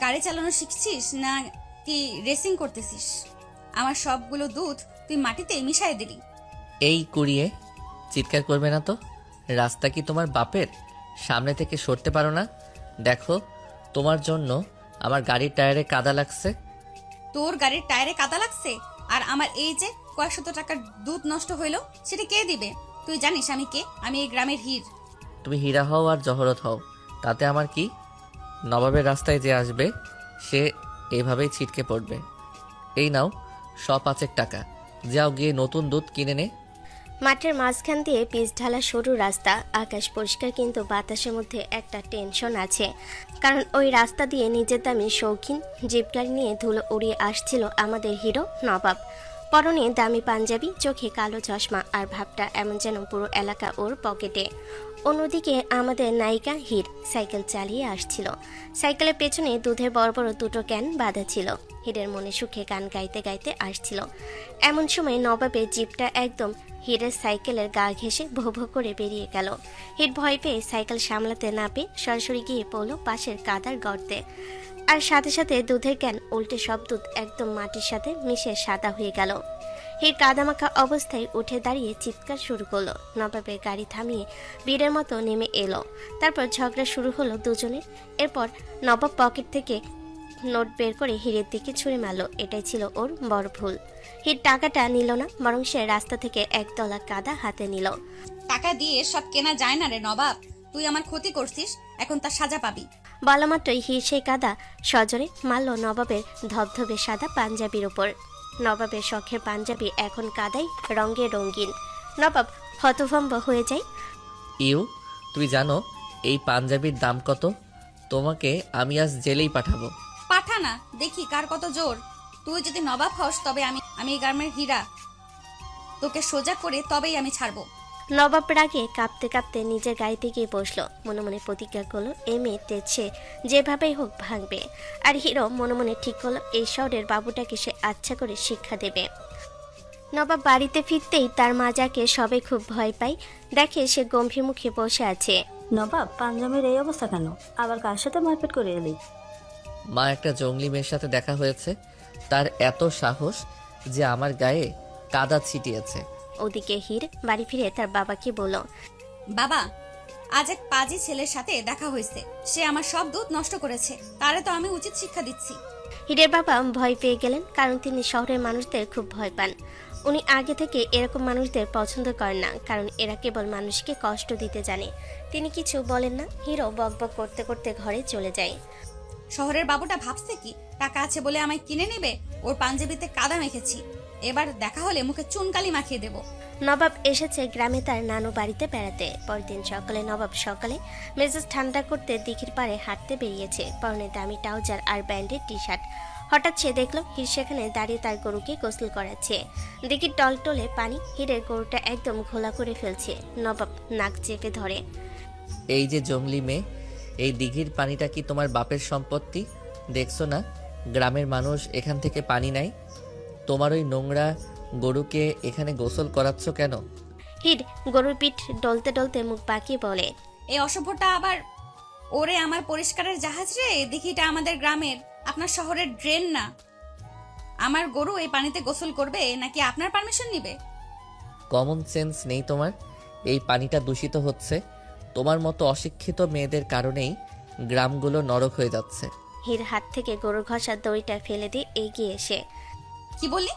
গাড়ি চালানো শিখছিস না কি রেসিং করতেছিস? আমার সবগুলো দুধ তুই মাটিতে মিশাই দিলি। এই কুড়িয়ে চিৎকার করবে না তো। রাস্তা কি তোমার বাপের? সামনে থেকে সরতে পারো না? দেখো, তোমার জন্য আমার গাড়ির টায়ারে কাদা লাগছে। তোর গাড়ির টায়ারে কাদা লাগছে, আর আমার এই যে কয়েকশত টাকার দুধ নষ্ট হইলো সেটা কে দিবে? তুই জানিস আমি কে? আমি এই গ্রামের হীর। তুমি হীরা হও আর জহরত হও, তাতে আমার কি? নবাবের রাস্তায় যে আসবে সে এভাবেই ছিটকে পড়বে। এই নাও 105 টাকা, যাও গিয়ে নতুন দুধ কিনে নে। মাঠের মাঝখান দিয়ে পিচ ঢালা সরু রাস্তা, আকাশ পরিষ্কার কিন্তু বাতাসের মধ্যে একটা টেনশন আছে, কারণ ওই রাস্তা দিয়ে নিজের দামি শৌখিন জিপ গাড়ি নিয়ে ধুলো উড়িয়ে আসছিল আমাদের হিরো নবাব। পরনে দামি পাঞ্জাবি, চোখে কালো চশমা, আর ভাবটা এমন যেন পুরো এলাকা ওর পকেটে। অন্যদিকে আমাদের নায়িকা হির সাইকেল চালিয়ে আসছিল। সাইকেলের পেছনে দুধের বড় বড় দুটো ক্যান বাঁধা ছিল। হিরের মনে সুখে গান গাইতে গাইতে আসছিল। এমন সময় নবাবের জিপটা একদম হিরের সাইকেলের গা ঘেঁষে ভো ভো করে বেরিয়ে গেল। হির ভয় পেয়ে সাইকেল সামলাতে না পেয়ে সরাসরি গিয়ে পড়ল পাশের কাদার গর্তে। আর সাথে সাথে দুধের ক্যান উল্টে সব দুধ একদম মাটির সাথে মিশে সাদা হয়ে গেল। হির কাদামাখা অবস্থায় উঠে দাঁড়িয়ে চিৎকার শুরু করলো। নবাবের গাড়ি থামিয়ে বীরের মতো নেমে এলো। তারপর ঝগড়া শুরু হলো দুজনের। এরপর নবাব পকেট থেকে নোট বের করে হিরের দিকে ছুঁড়ে মারল। এটাই ছিল ওর বড় ভুল। হির টাকাটা নিল না, বরং সে রাস্তা থেকে একতলা কাদা হাতে নিল। টাকা দিয়ে সব কেনা যায় না রে নবাব, তুই আমার ক্ষতি করছিস, এখন তার সাজা পাবি। বলা মাত্রই হির সেই কাদা সজোরে মারল নবাবের ধবধবে সাদা পাঞ্জাবির ওপর। নবাবের শখের পাঞ্জাবি এখন কাদাই রঙে রঙিন। নবাব হতভম্ব হয়ে যায়। ইউ, তুই জানো এই পাঞ্জাবির দাম কত? তোমাকে আমি আজ জেলেই পাঠাবো। পাঠা না, দেখি কার কত জোর। তুই যদি নবাব হস তবে আমি আমি এই গ্রামের হীরা, তোকে সোজা করে তবেই আমি ছাড়বো। নবাব রাগে কাঁপতে কাঁপতে নিজের গাড়িতে গিয়ে বসলো। মনে মনে প্রতিজ্ঞা করলো এই মেয়েতে সে যেভাবেই হোক ভাঙবে। আর হিরো মনে মনে ঠিক করলো এই শহরের বাবুটাকে সে আচ্ছা করে শিক্ষা দেবে। নবাব বাড়িতে ফিরতেই তার মা যাকে সবাই খুব ভয় পায় দেখে সে গম্ভীর মুখে বসে আছে। নবাব, পাঞ্জাবের এই অবস্থা কেন? আবার কার সাথে মারপিট করে এলি? মা, একটা জঙ্গলি মেয়ের সাথে দেখা হয়েছে, তার এত সাহস যে আমার গায়ে কাদা ছিটিয়েছে। ওদিকে হির বাড়ি ফিরে তার বাবাকে বলল, বাবা, আজ এক পাজি ছেলের সাথে দেখা হয়েছে, সে আমার সব দুধ নষ্ট করেছে, তারে তো আমি উচিত শিক্ষা দিচ্ছি। হিরের বাবা ভয় পেয়ে গেলেন, কারণ তিনি শহরের মানুষদের খুব ভয় পান। উনি আগে থেকে এরকম মানুষদের পছন্দ করেন না, কারণ এরা কেবল মানুষকে কষ্ট দিতে জানে। তিনি কিছু বলেন না। হিরো বকবক করতে করতে ঘরে চলে যায়। শহরের বাবুটা ভাবছে কি টাকা আছে বলে আমায় কিনে নেবে? ওর পাঞ্জাবিতে কাদা মেখেছি, এবার দেখা হলে মুখে চুনকালি মাখিয়ে দেব। নবাব এসেছে গ্রামে তার নানু বাড়িতে বেড়াতে। পরদিন সকালে নবাব সকালে মেজাজ ঠান্ডা করতে দিঘির পাড়ে হাঁটতে বেরিয়েছে। পরনে দামি ট্রাউজার আর ব্যান্ডের টি শার্ট। হঠাৎ সে দেখলো হির সেখানে দাঁড়িয়ে তার গরুকে গোসল করাচ্ছে। দিঘির টলটলে পানি হিরের গরুটা একদম ঘোলা করে ফেলছে। নবাব নাক চেপে ধরে। এই যে জঙ্গলি মেয়ে, এই দিঘির পানিটা কি তোমার বাপের সম্পত্তি? দেখছো না গ্রামের মানুষ এখান থেকে পানি নেয়? তোমার ওই নোংরা গরুকে এখানে গোসল করাচ্ছ কেন? হির গরুর পিঠ ডলতে ডলতে মুখ বাঁকিয়ে বলে, এই অসভ্যটা আবার ওরে আমার পরিষ্কারের জাহাজ রে, দিঘিটা আমাদের গ্রামের, আপনার শহরের ড্রেন না। আমার গরু এই পানিতে গোসল করবে নাকি আপনার পারমিশন নিবে? কমন সেন্স নেই তোমার? এই পানিটা দূষিত হচ্ছে তোমার মতো অশিক্ষিত মেয়েদের কারণেই। গ্রামগুলো নরক হয়ে যাচ্ছে। হির হাত থেকে গরুর ঘষার দড়িটা ফেলে দিয়ে এগিয়ে এসে, কি বললি?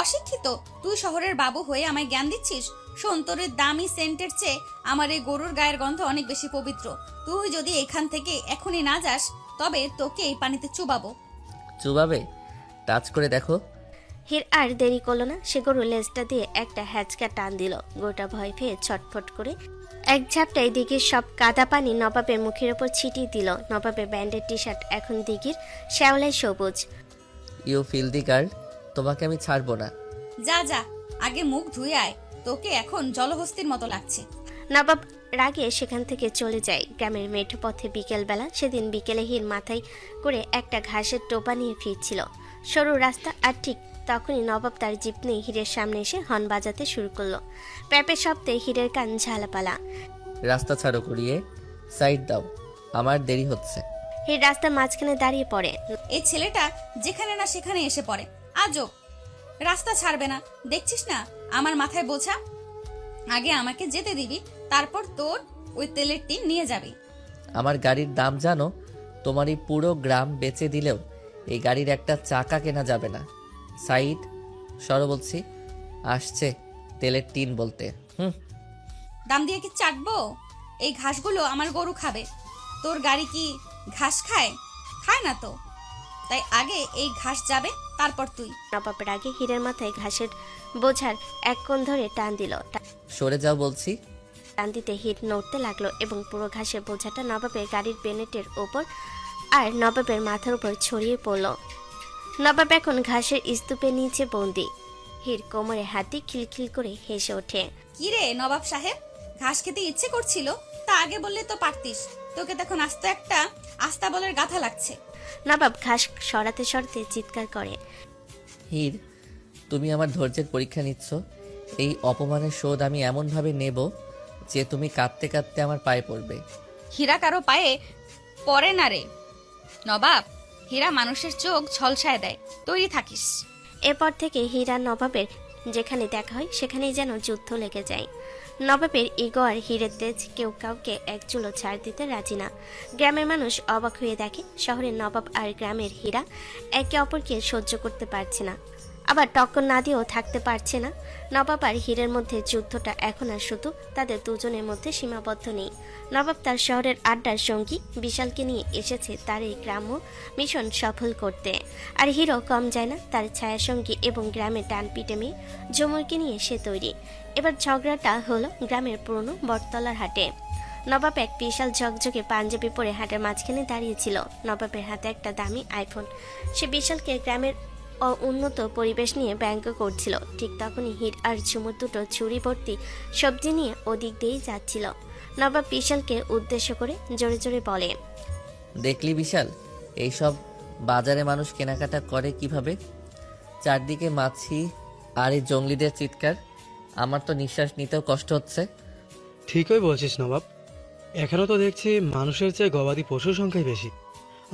অশিক্ষিত? তুই শহরের বাবু হয়ে আমায় জ্ঞান দিচ্ছিস? শোন, তোর এই দামি সেন্টের চেয়ে আমার এই গরুর গায়ের গন্ধ অনেক বেশি পবিত্র। তুই যদি এখান থেকে এখনই না যাস তবে তোকে এই পানিতে চুবাবো। চুবাবে? টাচ করে দেখো। হির আর দেরি করলো না। সে গরুর লেজটা দিয়ে একটা হ্যাচকা টান দিল। গরুটা ভয় পেয়ে ছটফট করে এক ঝাপটায় দিঘির সব কাদা পানি নবাবের মুখের ওপর ছিটিয়ে দিল। নবাবের ব্যান্ডের টি শার্ট এখন দিঘির শ্যাওলায় সবুজ। ইউ ফিল দি গার্ল, তোমাকে আমি ছাড়বো না। যা যা, আগে মুখ ধুয়ে আয়, তোকে এখন জলহস্তির মতো লাগছে। নবাব রাগে সেখান থেকে চলে যায়। গ্রামের মেঠো পথে বিকেলবেলা। সেদিন বিকেলে হির মাথায় করে একটা ঘাসের টোপা নিয়ে ফিরছিল। সরু রাস্তা, আর ঠিক তখনই নবাব তার জিপ নিয়ে হিরের সামনে এসে হর্ন বাজাতে শুরু করলো। প্যাপের শব্দে হিরের কান ঝালাপালা। রাস্তা ছাড়ো, করিয়ে সাইড দাও, আমার দেরি হচ্ছে। হির রাস্তার মাঝখানে দাঁড়িয়ে পড়ে। এই ছেলেটা যেখানে না সেখানে এসে পড়ে, আজব। রাস্তা ছাড়বে না, দেখছিস না আমার মাথায় বোঝা। আগে আমাকে যেতে দিবি, তারপর তোর ওই তেলের টিন নিয়ে যাবি। আমার গাড়ির দাম জানো? তোমার এই পুরো গ্রাম বেচে দিলেও এই গাড়ির একটা চাকা কেনা যাবে না। সাইড সরো বলছি। আসছে তেলের টিন বলতে। দাম দিয়ে কি চাটবো? এই ঘাসগুলো আমার গরু খাবে। তোর গাড়ি কি ঘাস খায়? খায় না তো। তাই আগে এই ঘাস যাবে, তারপর তুই। নবাবের আগে হীরের মাথায় ঘাসের বোঝার এক কোণ ধরে টান দিল। সরে যাও বলছি। টান দিতে হিট নড়তে লাগলো এবং পুরো ঘাসের বোঝাটা নবাবের গাড়ির বেনেটের ওপর আর নবাবের মাথার উপর ছড়িয়ে পড়ল। নবাব এখন ঘাসের স্তূপের নিচে বন্দি। হির কোমরে হাতি খিলখিল করে হেসে ওঠে। কি রে নবাব সাহেব, ঘাস খেতে ইচ্ছে করছিল? তা আগে বললে তো পারতিস। তোকে তখন আস্ত একটা আস্তাবলের গাথা লাগছে। নবাব ঘাস সরাতে সরাতে চিৎকার করে। হির, তুমি আমার ধৈর্যের পরীক্ষা নিচ্ছ। এই অপমানের শোধ আমি এমনভাবে নেব যে তুমি কাঁদতে কাঁদতে আমার পায়ে পড়বে। হীরা কারো পায়ে পড়ে না রে নবাব। হীরা মানুষের চোখ ঝলসায় দেয়। তৈরি থাকিস। এরপর থেকে হীরা নবাবের যেখানে দেখা হয় সেখানেই যেন যুদ্ধ লেগে যায়। নবাবের ইগো আর হীরের তেজ কেউ কাউকে এক চুলো ছাড় দিতে রাজি না। গ্রামের মানুষ অবাক হয়ে দেখে শহরের নবাব আর গ্রামের হীরা একে অপরকে সহ্য করতে পারছে না, আবার টক্কর না দিয়েও থাকতে পারছে না। নবাব আর হীরের মধ্যে যুদ্ধটা এখন আর শুধু তাদের দুজনের মধ্যে সীমাবদ্ধ নেই। নবাব তার শহরের আড্ডার সঙ্গী বিশালকে নিয়ে এসেছে তার এই গ্রাম্য মিশন সফল করতে। আর হিরো কম যায় না, তার ছায়াসঙ্গী এবং গ্রামের ডানপিটে মেয়ে ঝুমুরকে নিয়ে সে তৈরি। এবার ঝগড়াটা হলো গ্রামের পুরনো বটতলার হাটে। নবাব এক বিশাল ঝকঝকে পাঞ্জাবি পরে হাটের মাঝখানে দাঁড়িয়েছিল। নবাবের হাতে একটা দামি আইফোন। সে বিশালকে গ্রামের উন্নত পরিবেশ নিয়ে ব্যঙ্গ করছিল। ঠিক তখনই হির আর ঝুমুর দুটো ছুরি ভর্তি সবজি নিয়ে ওদিক দিয়েই যাচ্ছিল। নবাব বিশালকে উদ্দেশ্য করে জোরে জোরে বলে, দেখলি বিশাল, এইসব বাজারে মানুষ কেনাকাটা করে কিভাবে? চারদিকে মাছি আর এই জঙ্গলিদের চিৎকার, আমার তো নিঃশ্বাস নিতেও কষ্ট হচ্ছে। ঠিকই বলছিস নবাব, এখানেও তো দেখছি মানুষের চেয়ে গবাদি পশুর সংখ্যাই বেশি।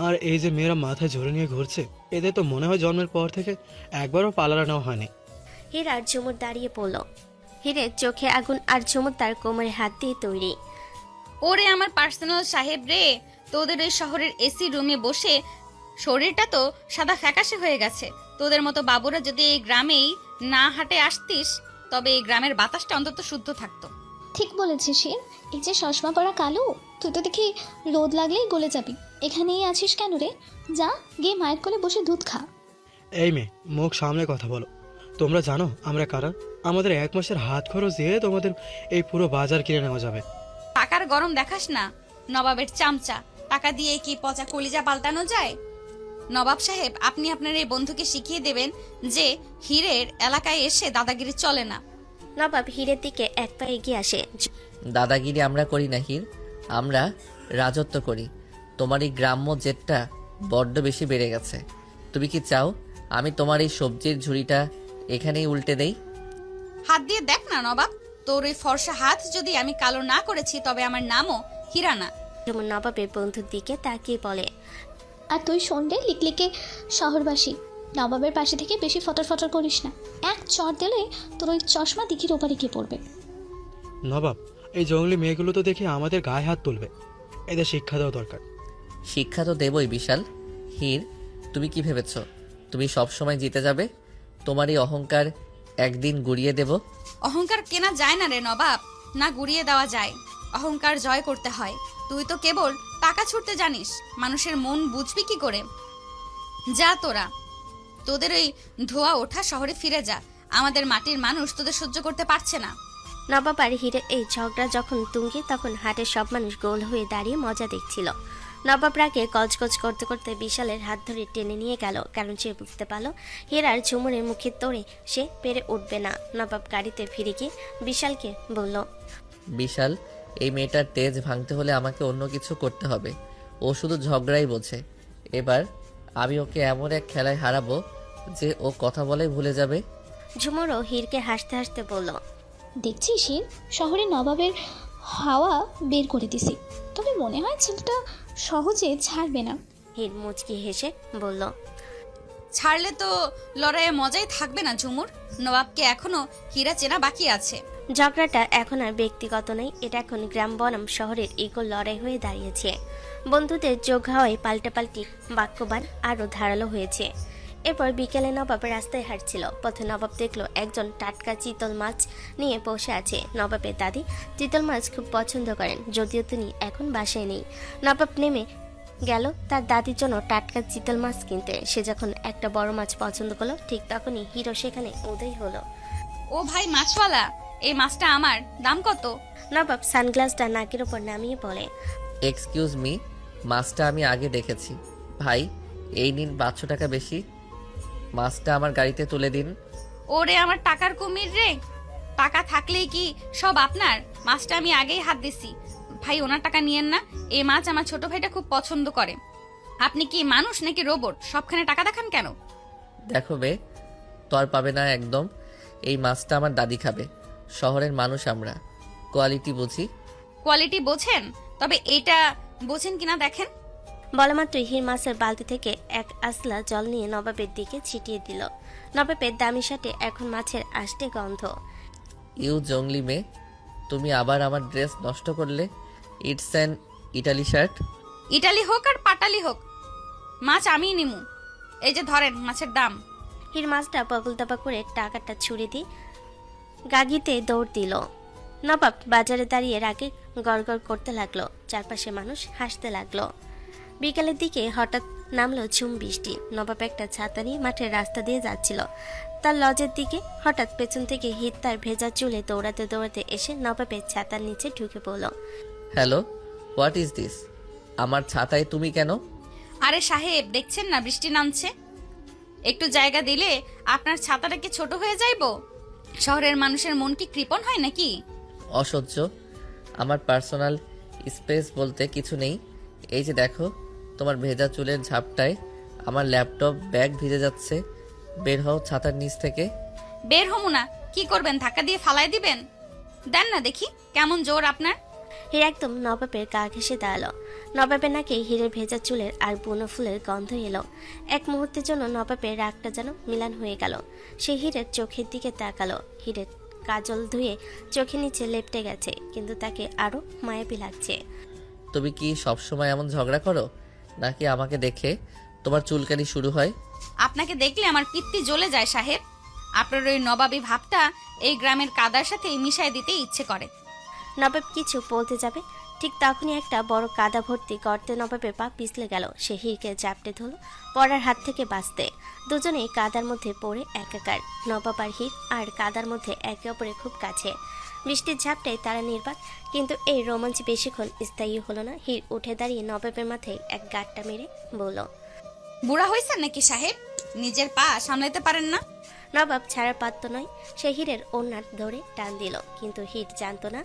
আর এই যে মেয়েরা মাথায় ঝরে নিয়ে ঘুরছে, এদের তো মনে হয় জন্মের পর থেকে একবারও পালারা নেওয়া হয়নি। হির আর ঝুমুর দাঁড়িয়ে পড়ল। হিরের চোখে আগুন আর ঝুমুর তার কোমরে হাত দিয়ে তৈরি। ওরে আমার পার্সোনাল সাহেব রে, তোদের ওই শহরের এসি রুমে বসে শরীরটা তো সাদা ফ্যাকাশে হয়ে গেছে। তোদের মতো বাবুরা যদি এই গ্রামেই না হাটে আসতিস, তবে এই গ্রামের বাতাসটা অন্তত শুদ্ধ থাকতো। ঠিক বলেছিস হির, এই যে চশমা পরা কালো, তুই তো দেখি রোদ লাগলেই গলে যাবি। এখানেই আছিস কেন রে? যা গিয়ে মায়ের কোলে বসে দুধ খা। এই মেয়ে, মুখ সামলে কথা বলো। তোমরা জানো আমরা কারা? আমাদের 1 মাসের হাত খরচ দিয়ে তোমাদের এই পুরো বাজার কিনে নেওয়া যাবে। টাকার গরম দেখাস না, নবাবের চামচা। টাকা দিয়ে কি পচা কলিজা পাল্টানো যায়? নবাব সাহেব, আপনি আপনার এই বন্ধুকে শিখিয়ে দেবেন যে হীরের এলাকায় এসে দাদাগিরি চলে না। নবাব হীরের দিকে এক পা এগিয়ে আসে। দাদাগিরি আমরা করি না হির, আমরা রাজত্ব করি। তোমার এই গ্রাম্য জেদটা বড্ড বেশি বেড়ে গেছে। তুমি কি চাও আমি তোমার এই সবজির ঝুড়িটা এখানেই উল্টে দেই? হাত দিয়ে দেখ না নবাব, তোর ওই ফর্সা হাত যদি আমি কালো না করেছি তবে আমার নামও হীরা না। ঝুমুর নবাবের বন্ধুর দিকে তাকিয়ে বলে, আর তুই সন্ধ্যে লিকলিকে শহরবাসী, নবাবের পাশে থেকে বেশি ফটর ফটর করিস না। এক চর দিলে তোর ওই চশমা দিঘির ওপারে গিয়ে পড়বে। নবাব, এই জঙ্গলি মেয়েগুলো তো দেখি আমাদের গায়ে হাত তুলবে। এদের শিক্ষা দেওয়া দরকার। শিক্ষা তো দেবই বিশাল। হির, তুমি কি ভেবেছ তুমি সব সময় জিতে যাবে? তোমার এই অহংকার একদিন গুড়িয়ে দেব। অহংকার কেনা যায় না রে নবাব, না গুড়িয়ে দেওয়া যায়। অহংকার জয় করতে হয়। তুই তো কেবল টাকা ছুটতে জানিস, মানুষের মন বুঝবি কি করে? যা তোরা তোদের ওই ধোয়া ওঠা শহরে ফিরে যা। আমাদের মাটির মানুষ তোদের সহ্য করতে পারছে না। নবাব আর হীরের এই ঝগড়া যখন তুঙ্গে, তখন হাটের সব মানুষ গোল হয়ে দাঁড়িয়ে মজা দেখছিল। নবাব রাগে গজগজ করতে করতে বিশালের হাত ধরে টেনে নিয়ে গেল, কারণ সে বুঝতে পারলো হীরার ঝুমুরের মুখে তোড়ে সে পেরে উঠবে না। নবাব গাড়িতে ফিরে গিয়ে বিশালকে বলল, বিশাল, এই মেয়েটার তেজ ভাঙতে হলে আমাকে অন্য কিছু করতে হবে। ও শুধু ঝগড়াই বোঝে। এবার আমি ওকে এমন এক খেলায় হারাবো যে ও কথা বলে ভুলে যাবে। ঝুমুরও হীরকে হাসতে হাসতে বলল, দেখছিস হির, শহরে নবাবের হাওয়া বের করে দিছি, তবে মনে হয় ছেলেটা সহজে ছাড়বে না। হির মুচকি হেসে বলল। ছাড়লে তো লড়াইয়ে মজাই থাকবে না ঝুমুর। নবাবকে এখনো হীরা চেনা বাকি আছে। ঝগড়াটা এখন আর ব্যক্তিগত নয়, এটা এখন গ্রাম বনাম শহরের ইগোর লড়াই হয়ে দাঁড়িয়েছে। বন্ধুদের যোগ হওয়ায় পাল্টাপাল্টি বাক্যবান আরও ধারালো হয়েছে। এরপর বিকেলে নবাব রাস্তায় হাঁটছিল। পথে নবাব দেখলো একজন টাটকা চিতল মাছ নিয়ে বসে আছে। নবাবের দাদি চিতল মাছ খুব পছন্দ করেন, যদিও তিনি এখন বাসায় নেই। নবাব নেমে গেল তার দাদির জন্য টাটকা চিতল মাছ কিনতে। সে যখন একটা বড় মাছ পছন্দ করলো, ঠিক তখনই হিরো সেখানে উদয় হলো। ও ভাই মাছওয়ালা, এই মাছটা আমার, দাম কত? নবাব সানগ্লাসটা নাকের ওপর নামিয়ে বলে। এক্সকিউজ মি, মাছটা আমি আগে দেখেছি। ভাই, এই নিন 500 টাকা বেশি। মাছটা আমার গাড়িতে তুলে দিন। ওরে আমার টাকার কুমির রে, টাকা থাকলেই কি সব আপনার? মাছটা আমি আগেই হাত দিছি। ভাই ওনার টাকা নিয়েন না, এই মাছ আমার ছোট ভাইটা খুব পছন্দ করে। আপনি কি মানুষ নাকি রোবট? সবখানে টাকা দেখান কেন? দেখো বে, তর পাবে না একদম। এই মাছটা আমার দাদি খাবে। শহরের মানুষ আমরা, কোয়ালিটি বুঝি। কোয়ালিটি বোঝেন? তবে এইটা বোঝেন কিনা দেখেন। বলা মাত্রই হির মাছের বালতি থেকে এক আসলা জল নিয়ে নবাবের দিকে ছিটিয়ে দিল। নবাবের দামি শার্টে এখন মাছের আষ্টে গন্ধ। ইউ জংলি মেয়ে, তুমি আবার আমার ড্রেস নষ্ট করলে। It's an Italy shirt. Italy হোক আর পাটালি হোক, মাছ আমিই নিমু। এই যে ধরেন মাছের দাম। হির মাছটা পগল দাবা করে টাকাটা ছুড়ে দিয়ে গাগিতে দৌড় দিল। নবাব বাজারে দাঁড়িয়ে রাগে গড়গড় করতে লাগলো। চারপাশে মানুষ হাসতে লাগলো। বিকালের দিকে হঠাৎ নামলো ঝুম বৃষ্টি। নবাব একটা ছাতা নিয়ে মাঠের রাস্তা দিয়ে যাচ্ছিল। তার লজের দিকে হঠাৎ পেছন থেকে হিত তার ভেজা চুলে দৌড়াতে দৌড়াতে এসে নবাবের ছাতার নিচে ঢুকে পড়ল। Hello, what is this? আমার ছাতায় তুমি কেন? আরে সাহেব, দেখছেন না বৃষ্টি নামছে, একটু জায়গা দিলে আপনার ছাতাটা কি ছোট হয়ে যাইবো? শহরের মানুষের মন কি কৃপণ হয় নাকি? অসহ্য। আমার পার্সোনাল স্পেস বলতে কিছু নেই। এই যে দেখো, তোমার ভেজা চুলের ঝাপটায় আমার ল্যাপটপ ব্যাগ ভিজে যাচ্ছে। বের হও ছাতার নিচ থেকে। বের হমু না, কি করবেন? ধাক্কা দিয়ে ফালাই দিবেন? দেন না দেখি কেমন জোর আপনার। হির একদম নবাবের গা ঘেঁষে দাঁড়ালো। নবাবের নাকে হিরের ভেজা চুলের আর বুনো ফুলের গন্ধ এলো। এক মুহূর্তের জন্য নবাবের রাগটা যেন মিলান হয়ে গেল। সে হিরের চোখের দিকে তাকালো। হিরের কাজল ধুয়ে চোখের নিচে লেপটে গেছে, কিন্তু তাকে আরো মায়াবী লাগছে। তুমি কি সবসময় এমন ঝগড়া করো, নাকি আমাকে দেখে তোমার চুলকানি শুরু হয়? আপনাকে দেখলে আমার পিত্তি জ্বলে যায় সাহেব। আপনার ওই নবাবী ভাবটা এই গ্রামের কাদার সাথে মিশাই দিতে ইচ্ছে করে। নবাব কিছু বলতে যাবে, ঠিক তখনই একটা বড় কাদা ভর্তি গর্তে নবাবের পা পিছলে গেল। সে হিরকে জাপটে ধরল পড়ার হাত থেকে বাঁচতে। দুজনেই কাদার মধ্যে পড়ে একাকার। নবাব আর হির আর কাদার মধ্যে একে অপরের খুব কাছে। বৃষ্টির ঝাপটায় তারা নির্বাক, কিন্তু এই রোমাঞ্চ বেশিক্ষণ স্থায়ী হলো না। হির উঠে দাঁড়িয়ে নবাবের মাথায় এক গাঁটটা মেরে বলল। বুড়া হয়েছেন নাকি সাহেব? নিজের পা সামলাতে পারেন না? নবাব ছাড়ার পাত্র নয়। সে হিরের ওড়না ধরে টান দিল, কিন্তু হির জানতো না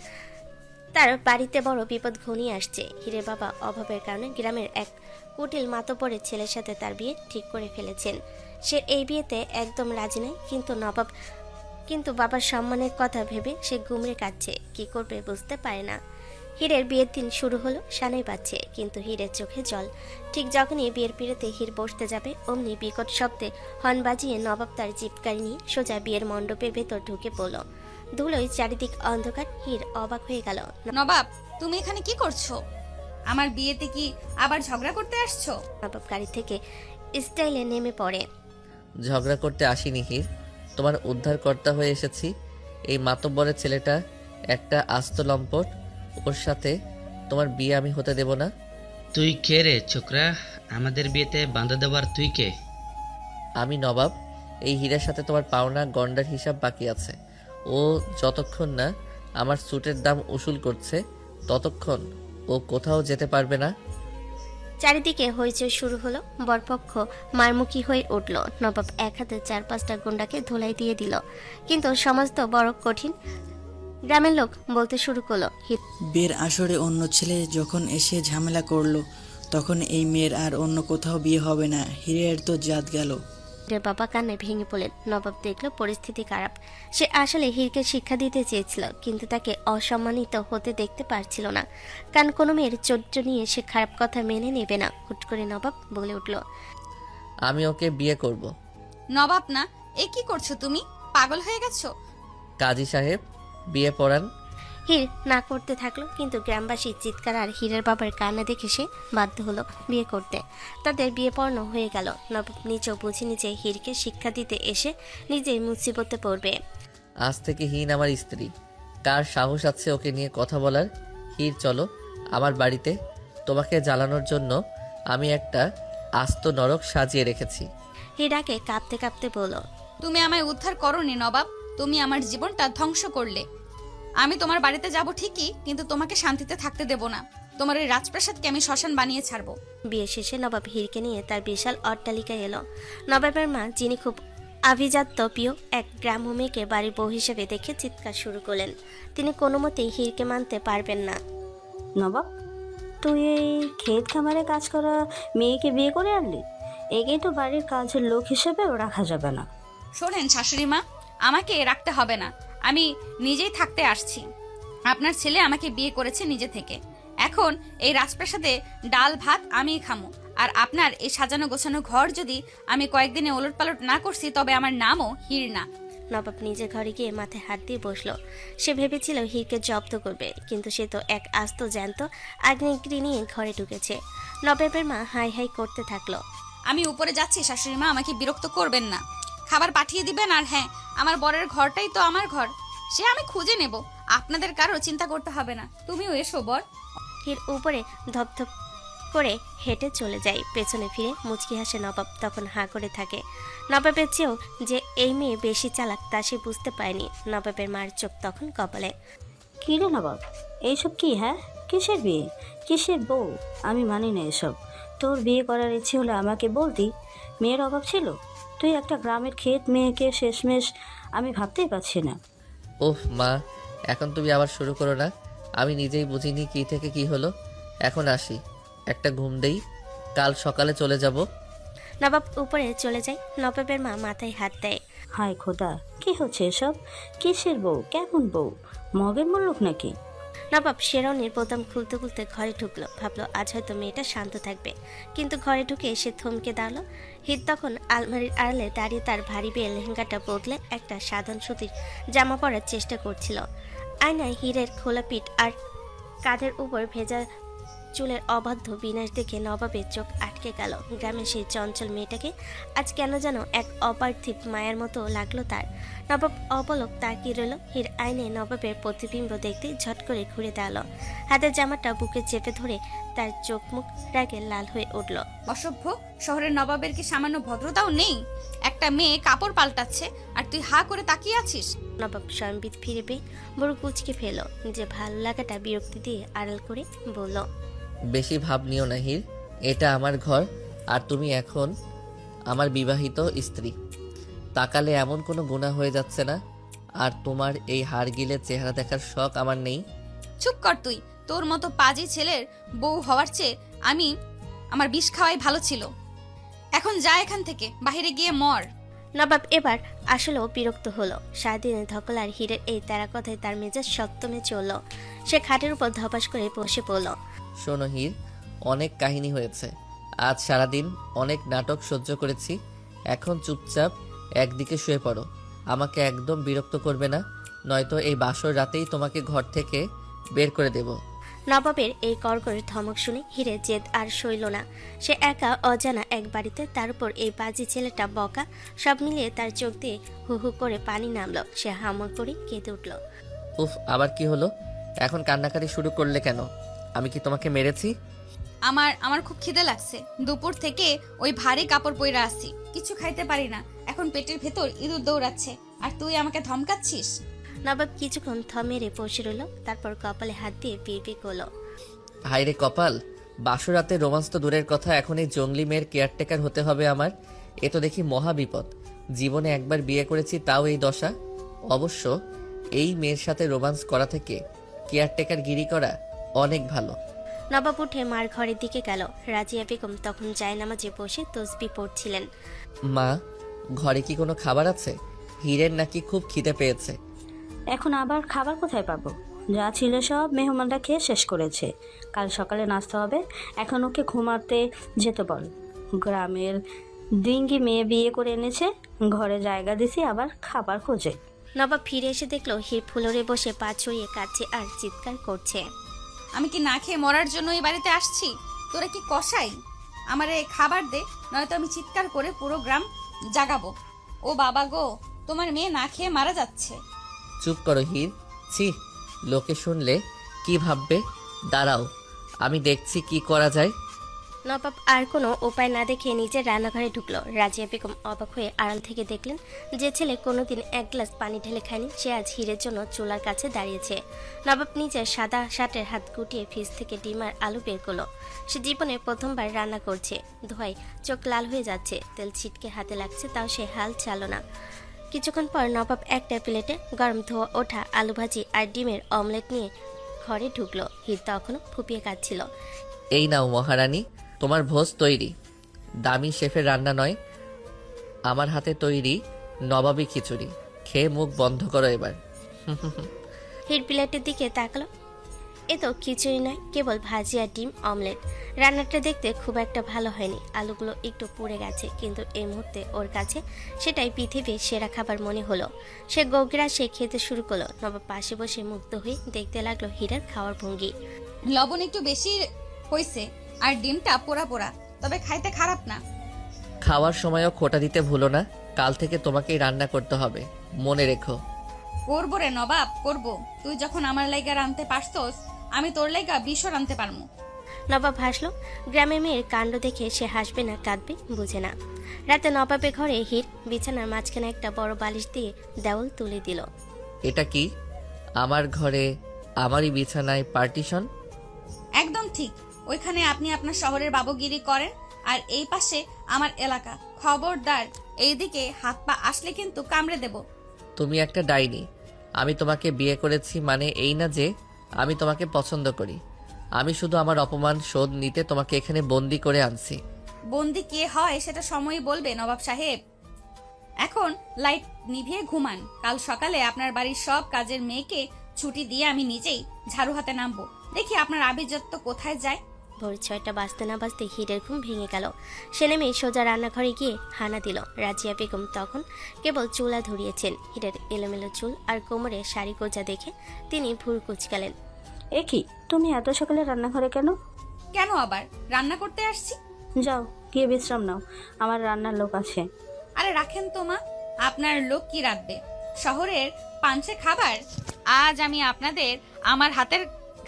তার বাড়িতে বড় বিপদ ঘনিয়ে আসছে। হিরের বাবা অভাবের কারণে গ্রামের এক কুটিল মাতব্বরের ছেলের সাথে তার বিয়ে ঠিক করে ফেলেছেন। সে এই বিয়েতে একদম রাজি নয়, কিন্তু বাবার সম্মানের কথা ভেবে সে গুমড়ে কাটছে। কি করবে বুঝতে পারে না। হিরের বিয়ের দিন শুরু হলো, সানাই বাজছে, কিন্তু হিরের চোখে জল। ঠিক যখনই বিয়ের পিড়েতে হির বসতে যাবে, অমনি বিকট শব্দে হর্ন বাজিয়ে নবাব তার জিপ গাড়ি নিয়ে সোজা বিয়ের মণ্ডপের ভেতর ঢুকে পড়ল। ধুলোয় চারিদিক অন্ধকার। হির অবাক হয়ে গেল। নবাব, তুমি এখানে কি করছো? আমার বিয়েতে কি আবার ঝগড়া করতে আসছো? নবাব গাড়ি থেকে স্টাইলে নেমে পড়ে। ঝগড়া করতে আসিনি হির, তোমার উদ্ধারকর্তা হয়ে এসেছি। এই মাতব্বরের ছেলেটা একটা আস্ত লম্পট, ওর সাথে তোমার বিয়ে আমি হতে দেব না। তুই কে রে ছোকরা? আমাদের বিয়েতে বাঁধা দেওয়ার তুই কে? আমি নবাব। এই হীরার সাথে তোমার পাওনা গন্ডার হিসাব বাকি আছে। ও যতক্ষণ না আমার স্যুটের দাম উসুল করছে, ততক্ষণ ও কোথাও যেতে পারবে না। চারিদিকে হইচই শুরু হলো। বরপক্ষ মারমুখী হয়ে উঠল। নবাব এক হাতে 4-5টা গুন্ডাকে ধোলাই দিয়ে দিল। কিন্তু সমাজ তো বড় কঠিন। গ্রামের লোক বলতে শুরু করলো, হির বিয়ের আসরে অন্য ছেলে যখন এসে ঝামেলা করলো, তখন এই মেয়ের আর অন্য কোথাও বিয়ে হবে না। হিরের তো জাত গেল। হিরের বাবা কান্নায় ভেঙে পড়লেন। নবাব দেখলো পরিস্থিতি খারাপ। সে আসলে হীরকে শিক্ষা দিতে চেয়েছিল, কিন্তু তাকে অসম্মানিত হতে দেখতে পারছিল না। কারণ কোনো মেয়ের চরিত্র নিয়ে সে খারাপ কথা মেনে নেবে না। হুট করে নবাব বলে উঠল, আমি ওকে বিয়ে করব। নবাব না, এ কি করছো তুমি? পাগল হয়ে গেছো? কাজী সাহেব, বিয়ে পড়ান। হীর না করতে থাকলো, কিন্তু গ্রামবাসীর চিৎকার আর হীরের বাবার কান্না দেখে সে বাধ্য হলো বিয়ে করতে। তাদের বিয়ে পড়ানো হয়ে গেল। নবাব নিজেও বুঝেনি যে হীরকে শিক্ষা দিতে এসে নিজেই মুসিবতে পড়বে। আজ থেকে হিন আমার স্ত্রী। কার সাহস আছে ওকে নিয়ে কথা বলার? হির, চলো আমার বাড়িতে। তোমাকে জ্বালানোর জন্য আমি একটা আস্ত নরক সাজিয়ে রেখেছি। হীরাকে কাঁপতে কাঁপতে বলল, তুমি আমায় উদ্ধার করোনি নবাব, তুমি আমার জীবনটা ধ্বংস করলে। আমি তোমার বাড়িতে যাব ঠিকই, কিন্তু তোমাকে শান্তিতে থাকতে দেব না। তোমার এই রাজপ্রাসাদকে আমি শ্মশান বানিয়ে ছাড়বো। বিয়ে শেষে নবাব হীরকে নিয়ে তার বিশাল অট্টালিকায় এলো। নবাবের মা, যিনি খুব আভিজাত্য প্রিয় এক গ্রাম্য মেয়েকে বাড়ির বউ হিসেবে দেখে চিৎকার শুরু করলেন। তিনি কোনো মতেই হীরকে মানতে পারবেন না। নবাব, তুই এই ক্ষেত খামারে কাজ করা মেয়েকে বিয়ে করে আনলি? একে তো বাড়ির কাজের লোক হিসেবেও রাখা যাবে না। শোনেন শাশুড়ি মা, আমাকে রাখতে হবে না, আমি নিজেই থাকতে আসছি। আপনার ছেলে আমাকে বিয়ে করেছে নিজে থেকে। এখন এই রাজপ্রাসাদে ডাল ভাত আমিই খামো। আর আপনার এই সাজানো গোছানো ঘর যদি আমি কয়েকদিনে ওলটপালট না করছি, তবে আমার নামও হীর না। নবাব নিজের ঘরে গিয়ে মাথায় হাত দিয়ে বসলো। সে ভেবেছিল হীরকে জব্দ করবে, কিন্তু সে তো এক আস্ত জ্যান্ত আগ্নেয়গিরি নিয়ে ঘরে ঢুকেছে। নবাবের মা হাই হাই করতে থাকলো। আমি উপরে যাচ্ছি শাশুড়ি মা, আমাকে বিরক্ত করবেন না। খাবার পাঠিয়ে দিবেন। আর হ্যাঁ, আমার বরের ঘরটাই তো আমার ঘর, সে আমি খুঁজে নেব। আপনাদের কারো চিন্তা করতে হবে না। তুমিও এসো বর। হীর উপরে ধপধপ করে হেঁটে চলে যায়। পেছনে ফিরে মুচকি হাসে নবাব। তখন হাঁ করে থাকে। নবাবের চেয়েও যে এই মেয়ে বেশি চালাক তা সে বুঝতে পারেনি। নবাবের মার চোখ তখন কপালে। কী রে নবাব, এইসব কি? হ্যাঁ, কিসের বিয়ে, কিসের বউ? আমি মানি না এসব। তোর বিয়ে করার ইচ্ছে হলে আমাকে বলতি, মেয়ের অভাব ছিল? তুই একটা গ্রামের ক্ষেত মেয়েকে শেষমেশ আমি ভাবতেই পারছি না। ওহ মা, এখন তুমি আবার শুরু করো না। আমি নিজেই বুঝিনি কি থেকে কি হলো। এখন আসি, একটা ঘুম দেই, কাল সকালে চলে যাব। নবাব উপরে চলে যায়। নবাবের মা মাথায় হাত দেয়। হায় খোদা, কি হচ্ছে এসব? কিসের বউ, কেমন বউ? মগের মুল্লুক নাকি? নবাব শেরওয়ানির বোতাম খুলতে খুলতে ঘরে ঢুকলো। ভাবলো আজ হয়তো মেয়েটা শান্ত থাকবে, কিন্তু ঘরে ঢুকে এসে থমকে দাঁড়ালো। হীর তখন আলমারির আড়ালে দাঁড়িয়ে তার ভারী বিয়ে লেহেঙ্গাটা বদলে একটা সাধারণ সুতির জামা পরার চেষ্টা করছিল। আয়নায় হীরের খোলা পিঠ আর কাঁধের উপর ভেজা চুলের অবাধ্য বিনাশ দেখে নবাবের চোখ আটকে গেল। গ্রামের সেই চঞ্চল মেয়েটাকে আজ কেন যেন এক অপার্থিব মায়ের মতো লাগলো তার। নবাব অপলক তাকিয়ে রইল। হীর আয়নে নবাবের প্রতিবিম্ব দেখতে ঝট করে ঘুরে দাঁড়ালো। হাতের জামাটা বুকে চেপে ধরে তার চোখ মুখ রাগে লাল হয়ে উঠল। অসভ্য, শহরের নবাবের কি সামান্য ভদ্রতাও নেই? একটা মেয়ে কাপড় পাল্টাচ্ছে আর তুই হা করে তাকিয়ে আছিস। নবাব স্বয়ংবিদ ফিরে পেয়ে বড় কুচকে ফেল। নিজে ভালো লাগাটা বিরক্তি দিয়ে আড়াল করে বলল, বেশি ভাব নিও না হির, এটা আমার ঘর আর তুমি এখন আমার বিবাহিত স্ত্রী। তাকালে এমন কোনো গুনাহ হয়ে যাচ্ছে না। আর তোমার এই হাড়গিলের চেহারা দেখার শখ আমার নেই। চুপ কর তুই। তোর মতো পাজি ছেলের বউ হওয়ার চেয়ে আমি আমার বিষ খাওয়াই ভালো ছিল। এখন যা এখান থেকে, বাইরে গিয়ে মর। নবাব এবার আসলেও বিরক্ত হলো। সারাদিনের ধকল আর হীরের এই তেরা কথায় তার মেজাজ সপ্তমে চলল। সে খাটের উপর ধপাস করে বসে পড়ল। শোনো হির, অনেক কাহিনী হয়েছে। আজ সারাদিন অনেক নাটক সহ্য করেছি। এখন চুপচাপ একদিকে শুয়ে পড়ো। আমাকে একদম বিরক্ত করবে না, নয়তো এই বাসর রাতেই তোমাকে ঘর থেকে বের করে দেব। নবাবের এই কড়কড় ধমক শুনে হীরের জেদ আর সইল না। সে একা অজানা এক বাড়িতে, তার উপর এই বাজি ছেলেটা বকা, সব মিলিয়ে তার চোখ দিয়ে হু হু করে পানি নামলো। সে হামল করে কেঁদে উঠল। উফ, আবার কি হলো? এখন কান্নাকাটি শুরু করলে কেন? আমি কি তোমাকে মেরেছি? আমার খুব খিদে লাগছে। দুপুর থেকে ওই ভারী কাপড় পইরা আসছি, কিছু খাইতে পারি না। এখন পেটের ভেতর ইঁদুর দৌড়াচ্ছে আর তুই আমাকে ধমকাচ্ছিস। নবাব কিছুক্ষণ থমেরে বসে রইল, তারপর কপালে হাত দিয়ে বিড়বিড় করলো। হায়রে কপাল, বাসরাতে রোমান্স তো দূরের কথা, এখন এই জঙ্গলি মেয়ের কেয়ারটেকার হতে হবে আমার। এ তো দেখি মহা বিপদ। জীবনে একবার বিয়ে করেছি, তাও এই দশা। অবশ্য এই মেয়ের সাথে রোমান্স করা থেকে কেয়ারটেকার গিরি করা অনেক ভালো। নবাব উঠে মার ঘরের দিকে গেল। রাজিয়া বেগম তখন জায়নামাজে বসে তসবি পড়ছিলেন। মা, ঘরে কি কোনো খাবার আছে? হীরের নাকি খুব খিদে পেয়েছে। এখন আবার খাবার কোথায় পাবো? যা ছিল সব মেহমানরা খেয়ে শেষ করেছে। কাল সকালে নাস্তা হবে। এখন ওকে ঘুমাতে যেতে বল। গ্রামের ডিঙ্গি মেয়ে বিয়ে করে এনেছে, ঘরে জায়গা দিছি, আবার খাবার খোঁজে। নবাব ফিরে এসে দেখলো হির ফ্লোরে বসে পা ছড়িয়ে কাঁদছে আর চিৎকার করছে। আমি কি না খেয়ে মরার জন্য এই বাড়িতে আসছি? তোরা কি কষাই? আমারে খাবার দে, নয়তো আমি চিৎকার করে পুরো গ্রাম জাগাবো। ও বাবা গো, তোমার মেয়ে না খেয়ে মারা যাচ্ছে। চুপ করো হীর। ছি, লোকে শুনলে কি ভাববে? দাঁড়াও, আমি দেখছি কি করা যায়। নবাব আর কোনো উপায় না দেখে নিজের রান্নাঘরে ঢুকলো। রাজিয়া বেগম অবাক হয়ে আড়াল থেকে দেখলেন যে ছেলে কোনোদিন এক গ্লাস পানি ঢেলে খায়নি, সে আজ হীরের জন্য চুলার কাছে দাঁড়িয়েছে। নবাব নিজের সাদা শার্টের হাত গুটিয়ে ফ্রিজ থেকে ডিম আর আলু বের করলো। সে জীবনে প্রথমবার রান্না করছে। ধোয়ায় চোখ লাল হয়ে যাচ্ছে, তেল ছিটকে হাতে লাগছে, তাও সে হাল ছাড়লো না। কিছুক্ষণ পর নবাব একটা প্লেটে গরম ধোয়া ওঠা আলু ভাজি আর ডিমের অমলেট নিয়ে ঘরে ঢুকলো। হীর তখনও ফুপিয়ে কাঁদছিল। এই নাও মহারানী, তোমার ভোজ তৈরি। দামি শেফের রান্না নয়, আমার হাতে তৈরি নবাবী খিচুড়ি। খেয়ে মুখ বন্ধ করো এবার। হির প্লেটের দিকে তাকালো। এ তো খিচুড়ি নয়, কেবল ভাজি আর ডিম অমলেট। রান্নাটা দেখতে খুব একটা ভালো হয়নি, আলুগুলো একটু পুড়ে গেছে, কিন্তু এই মুহূর্তে ওর কাছে সেটাই পৃথিবীর সেরা খাবার মনে হলো। সে গোগ্রাসে খেতে শুরু করলো। নবাব পাশে বসে মুগ্ধ হয়ে দেখতে লাগলো হীরার খাওয়ার ভঙ্গি। লবণ একটু বেশি হয়েছে আর ডিমটা পোড়া পোড়া, তবে খাইতে খারাপ না। খাওয়ার সময়ও খোটা দিতে ভুলো না। কাল থেকে তোমাকেই রান্না করতে হবে, মনে রেখো। করবো রে নবাব, করবো। তুই যখন আমার লাইগা রানতে পারছস, আমি তোর লাইগা বিষও রানতে পারমু। নবাব হাসলো। গ্রামের মেয়ের কাণ্ড দেখে সে হাসবে না কাঁদবে বুঝে না। রাতে নবাবের ঘরে হীর বিছানার মাঝখানে একটা বড় বালিশ দিয়ে দেওয়াল তুলে দিল। এটা কি? আমার ঘরে আমারই বিছানায় পার্টিশন? একদম ঠিক। ওইখানে আপনি আপনার শহরের বাবুগিরি করেন, আর এই পাশে আমার এলাকা। খবরদার, এইদিকে হাত পা আসলে কিন্তু কামড়ে দেব। তুমি একটা ডাইনি। আমি তোমাকে বিয়ে করেছি মানে এই না যে আমি তোমাকে পছন্দ করি। আমি শুধু আমার অপমান শোধ নিতে তোমাকে এখানে বন্দি করে আনছি। বন্দি কে হয় সেটা সময়ই বলবে নবাব সাহেব। এখন লাইট নিভিয়ে ঘুমান। কাল সকালে আপনার বাড়ির সব কাজের মেয়েকে ছুটি দিয়ে আমি নিজেই ঝাড়ু হাতে নামবো। দেখি আপনার আভিজাত্য কোথায় যায়। ভোর 6টা বাজতে না বাজতে হীরের ঘুম ভেঙে গেল। সে নেমে সোজা রান্নাঘরে গিয়ে হানা দিল। রাজিয়া বেগম তখন কেবল চুলা ধরিয়েছেন। হীরের এলোমেলো চুল আর কোমরে শাড়ি গোজা দেখে তিনি ভুরু কুচকালেন। এ কি, তুমি এত সকালে রান্নাঘরে কেন? কেন আবার? রান্না করতে আসছি। যাও, গিয়ে বিশ্রাম নাও, আমার রান্নার লোক আছে। আরে রাখেন তো মা, আপনার লোক কি রাখবে? শহরের পাঞ্চে খাবার। আজ আমি আপনাদের আমার হাতের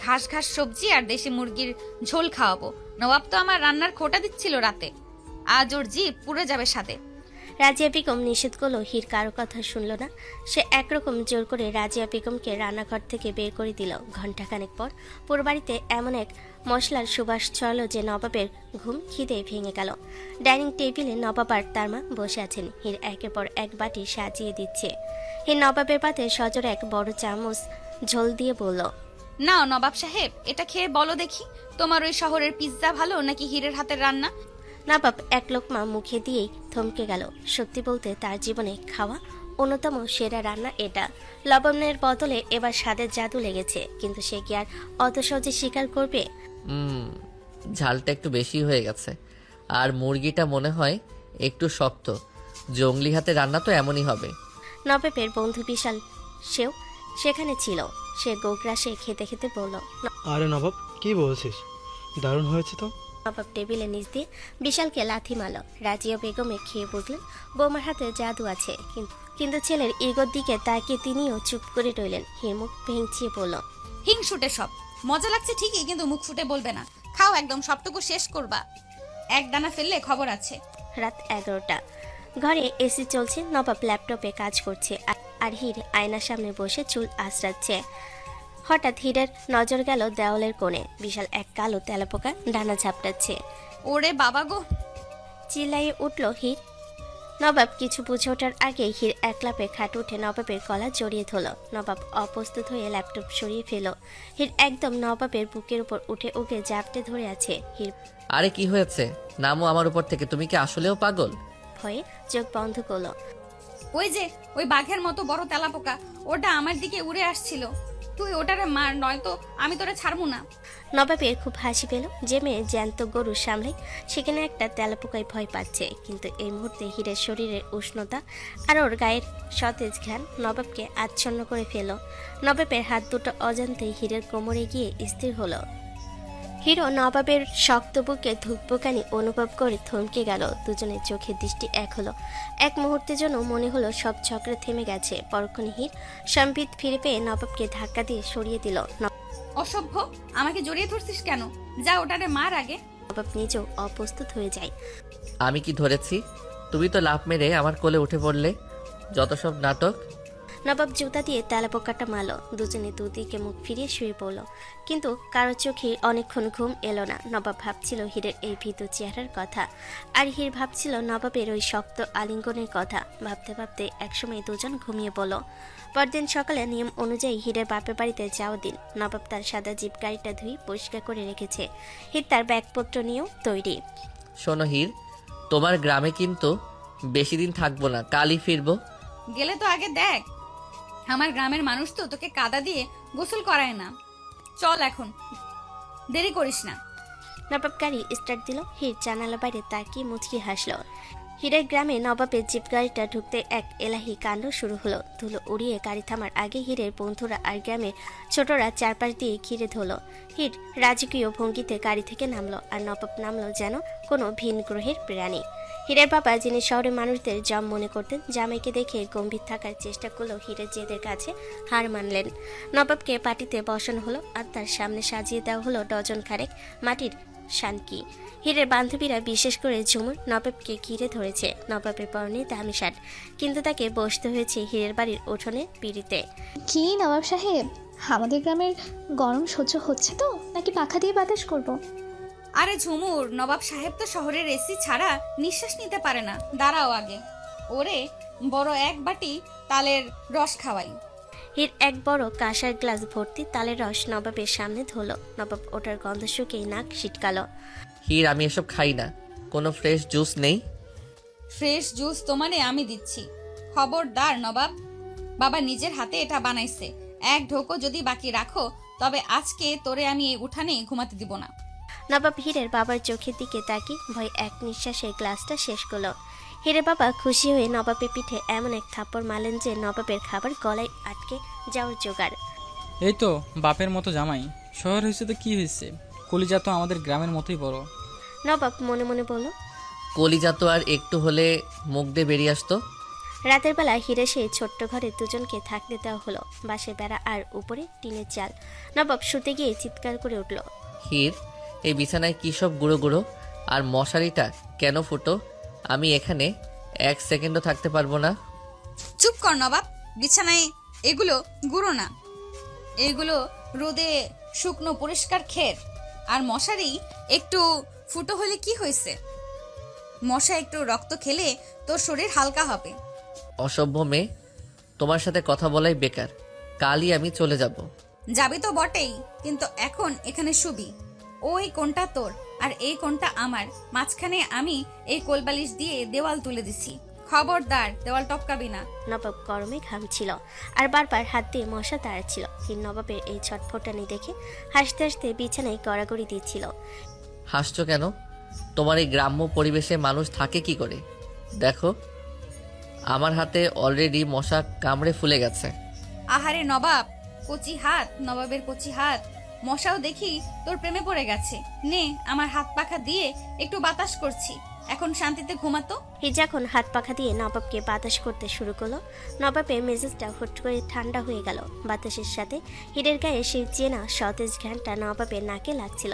ঘাস ঘাস সবজি আর দেশি মুরগির ঝোল খাওয়াবো। নবাব তো আমার রান্নার খোটা দিচ্ছিল রাতে, আজ ওর জিভ পুড়ে যাবে সাথে। রাজিয়া বেগম নিষেধ করলো। হীর কারো কথা শুনল না। সে একরকম জোর করে রাজিয়া বেগমকে রান্নাঘর থেকে বের করে দিল। ঘণ্টাখানেক পর পুরো বাড়িতে এমন এক মশলার সুবাস ছড়ালো যে নবাবের ঘুম খিদে ভেঙে গেল। ডাইনিং টেবিলে নবাব আর তার মা বসে আছেন। হীর একের পর এক বাটি সাজিয়ে দিচ্ছে। হীর নবাবের পাতে সজোর এক বড় চামচ ঝোল দিয়ে বলল, নাও নবাব সাহেব, এটা খেয়ে বলো দেখি, তোমার ওই শহরের পিৎজা ভালো নাকি হীরের হাতের রান্না? নবাব এক লোকমা মুখে দিয়েই থমকে গেল। সত্যি বলতে তার জীবনে খাওয়া অন্যতম সেরা রান্না এটা। লবণের বদলে এবার স্বাদের জাদু লেগেছে, কিন্তু সে কি আর অত সহজে স্বীকার করবে? ঝালটা একটু বেশি হয়ে গেছে, আর মুরগিটা মনে হয় একটু শক্ত। জঙ্গলি হাতে রান্না তো এমনই হবে। নবাবের বন্ধু বিশাল সেও সেখানে ছিল। সে গোগ্রাসে খেতে খেতে বলল, আরে নবাব, কি বলছিস? দারুণ হয়েছে তো। নবাব টেবিলের নিচ দিয়ে বিশালকে লাথি মারল। রাজিয়া বেগমে খেয়ে বুঝলেন বৌমার হাতে জাদু আছে, কিন্তু ছেলের ইগোর দিকে তাকিয়ে তিনিও চুপ করে রইলেন। হীর মুখ ভেঙচিয়ে বলল, হিংসুটে সব। মজা লাগছে ঠিকই, কিন্তু মুখ ফুটে বলবে না। খাও, একদম সবটুকু শেষ করবা। এক দানা ফেললে খবর আছে। রাত 11টা। ঘরে এসি চলছে। নবাব ল্যাপটপে কাজ করছে আর হীর আয়নার সামনে বসে চুল আঁচড়াচ্ছে। হঠাৎ হীরের নজর গেল দেওয়ালের কোণে। বিশাল এক কালো তেলাপোকা ডানা ঝাপটাচ্ছে। ওরে বাবা গো, চিল্লাইয়ে উঠল হীর। নবাব কিছু বুঝে ওঠার আগেই হীর একলাপে খাট উঠে নবাবের গলা জড়িয়ে ধরল। নবাব অপ্রস্তুত হয়ে ল্যাপটপ সরিয়ে ফেল। হীর একদম নবাবের বুকের উপর উঠে জাপটে ধরে আছে। হীর, আরে কি হয়েছে? নামো আমার উপর থেকে। তুমি কি আসলেও পাগল? ভয়ে চোখ বন্ধ করলো। ওই যে ওই বাঘের মতো বড় তেলাপোকা, ওটা আমার দিকে উড়ে আসছিল। তুই ওটারে মার, নয়তো আমি তোরে ছাড়বো না। নবাবের খুব হাসি পেল। যে মেয়ে জ্যান্ত গরু সামলে সেখানে একটা তেলাপোকায় ভয় পাচ্ছে, কিন্তু এই মুহূর্তে হীরের শরীরের উষ্ণতা আর ওর গায়ের সতেজ ঘ্রাণ নবাবকে আচ্ছন্ন করে ফেল। নবাবের হাত দুটো অজান্তেই হীরের কোমরে গিয়ে স্থির হলো। হিরো নবাবের শক্ত বুকে ধুকপুকানি অনুভব করে থমকে গেল। দুজনের চোখের দৃষ্টি এক হলো। এক মুহূর্তের জন্য মনে হলো সব ঝগড়া থেমে গেছে। পরক্ষণে হীর সম্বিত ফিরে পেয়ে নবাবকে ধাক্কা দিয়ে সরিয়ে দিল। অসভ্য, আমাকে জড়িয়ে ধরছিস কেন? যা ওটারে মার আগে। নবাব নিজেও অপ্রস্তুত হয়ে যায়। আমি কি ধরেছি? তুমি তো লাফ মেরে আমার কোলে উঠে পড়লে। যত সব নাটক। নবাব জুতা দিয়ে তেলাপোকাটা মারল। দুজনে দুদিকে মুখ ফিরিয়ে শুয়ে পড়ল, কিন্তু কারো চোখে অনেকক্ষণ ঘুম এলো না। নবাব ভাবছিল হীরের এই ভীত চেহারার কথা, আর হীর ভাবছিল নবাবের ওই শক্ত আলিঙ্গনের কথা। ভাবতে ভাবতে একসময় দুজন ঘুমিয়ে পড়ল। পরদিন সকালে নিয়ম অনুযায়ী হীরের বাপের বাড়িতে যাওয়ার দিন। নবাব তার সাদা জিপ গাড়িটা ধুয়ে পরিষ্কার করে রেখেছে। হীর তার ব্যাগপত্র নিয়েও তৈরি। শোনো হীর, তোমার গ্রামে কিন্তু বেশি দিন থাকবো না, কালই ফিরবো। গেলে তো আগে দেখ, আমার গ্রামের মানুষ তো তোকে কাদা দিয়ে গোসল করায় না। চল এখন, দেরি করিস না। নবাব গাড়ি স্টার্ট দিল। হীর জানালা বাইরে তাকিয়ে মুচকি হাসলো। হীরের গ্রামে নবাবের জিপ গাড়িটা ঢুকতে এক এলাহি কাণ্ড শুরু হলো। ধুলো উড়িয়ে গাড়ি থামার আগে হীরের বন্ধুরা আর গ্রামের ছোটরা চারপাশ দিয়ে ঘিরে ধরলো। হীর রাজকীয় ভঙ্গিতে গাড়ি থেকে নামলো, আর নবাব নামলো যেন কোনো ভিন গ্রহের প্রাণী। হীরের বাবা, যিনি শহরের মানুষদের জম মনে করতেন, জামাইকে দেখে গম্ভীর থাকার চেষ্টা করলেও হীরের জেদের কাছে হার মানলেন। নবাবকে পার্টিতে বসানো হলো, আর তার সামনে সাজিয়ে দেওয়া হলো ডজন খানেক মাটির শানকি। হীরের বান্ধবীরা, বিশেষ করে ঝুমুর, নবাবকে ঘিরে ধরেছে। নবাবের পরনে দামি শার্ট, কিন্তু তাকে বসতে হয়েছে হীরের বাড়ির উঠোনে পিড়িতে। কি নবাব সাহেব, আমাদের গ্রামের গরম সহ্য হচ্ছে তো, নাকি পাখা দিয়ে বাতাস করব? আরে ঝুমুর, নবাব সাহেব তো শহরের এসি ছাড়া নিঃশ্বাস নিতে পারে না। দাঁড়াও আগে, ওরে বড় এক বাটি তালের রস খাওয়াই। হীর এক বড় কাঁসার গ্লাস ভর্তি তালের রস নবাবের সামনে ধরল। নবাব ওটার গন্ধ শুকেই নাক ছিটকালো। হীর, আমি এসব খাই না। কোনো ফ্রেশ জুস নেই? ফ্রেশ জুস তোমারে আমি দিচ্ছি। খবরদার নবাব, বাবা নিজের হাতে এটা বানাইছে। এক ঢোকও যদি বাকি রাখো, তবে আজকে তোরে আমি এই উঠানে ঘুমাতে দিব না। নবাব হীরের বাবার চোখের দিকে তাকিয়ে ভয় এক নিঃশ্বাসে গ্লাসটা শেষ করলো। হীরের বাবা খুশি হয়ে নবাবের পিঠে এমন এক থাপ্পড় মারলেন যে নবাবের খাবার গলায় আটকে যাওয়ার জোগাড়। এই তো বাপের মতো জামাই। শহর হয়েছে তো কি হয়েছে, কলিজা তো আমাদের গ্রামের মতোই বড়। নবাব মনে মনে বলল। কলিজা তো আর একটু হলে মুখ দিয়ে বেরিয়ে আসতো। রাতের বেলা হীরে সেই ছোট্ট ঘরে দুজনকে থাকতে দেওয়া হলো। বাঁশের বেড়া আর উপরে টিনের চাল। নবাব শুতে গিয়ে চিৎকার করে উঠল। হীর, এই বিছানায় কী সব গুঁড়ো গুঁড়ো, আর মশারিটা কেন ফুটো? আমি এখানে এক সেকেন্ডও থাকতে পারবো না। চুপ কর নবাব, বিছানায় এগুলো গুঁড়ো না, এগুলো রোদে শুকনো পরিষ্কার খের। আর মশারি একটু ফুটো হলে কি হয়েছে? মশা একটু রক্ত খেলে তোর শরীর হালকা হবে। অসভ্য মেয়ে, তোমার সাথে কথা বলাই বেকার। কালই আমি চলে যাব। যাবি তো বটেই, কিন্তু এখন এখানে শুবি। ওই কোনটা তোর আর এই কোনটা আমার, মাঝখানে আমি এই কোলবালিশ দিয়ে দেওয়াল তুলে দিছি। খবরদার, দেওয়াল টপকাবি না। নবাব গরমে ঘামছিল আর বারবার হাত দিয়ে মশা তাড়াচ্ছিল। হীর নবাবের এই ছটফটানি দেখে হাসতে হাসতে বিছানায় গড়াগড়ি দিচ্ছিল। হাসছো কেন? তোমার এই গ্রাম্য পরিবেশে মানুষ থাকে কি করে? দেখো, আমার হাতে অলরেডি মশা কামড়ে ফুলে গেছে। আহারে নবাব, কচি হাত, নবাবের কচি হাত। মশাও দেখি তোর প্রেমে পড়ে গেছে। নে, আমার হাত পাখা দিয়ে একটু বাতাস করছি, এখন শান্তিতে ঘুমাতো। হীর যখন হাত পাখা দিয়ে নবাবকে বাতাস করতে শুরু করলো, নবাবের মেজাজটা হুট করে ঠান্ডা হয়ে গেল। বাতাসের সাথে হীরের গায়ে সেই চেনা সতেজ ঘ্রাণটা নবাবের নাকে লাগছিল।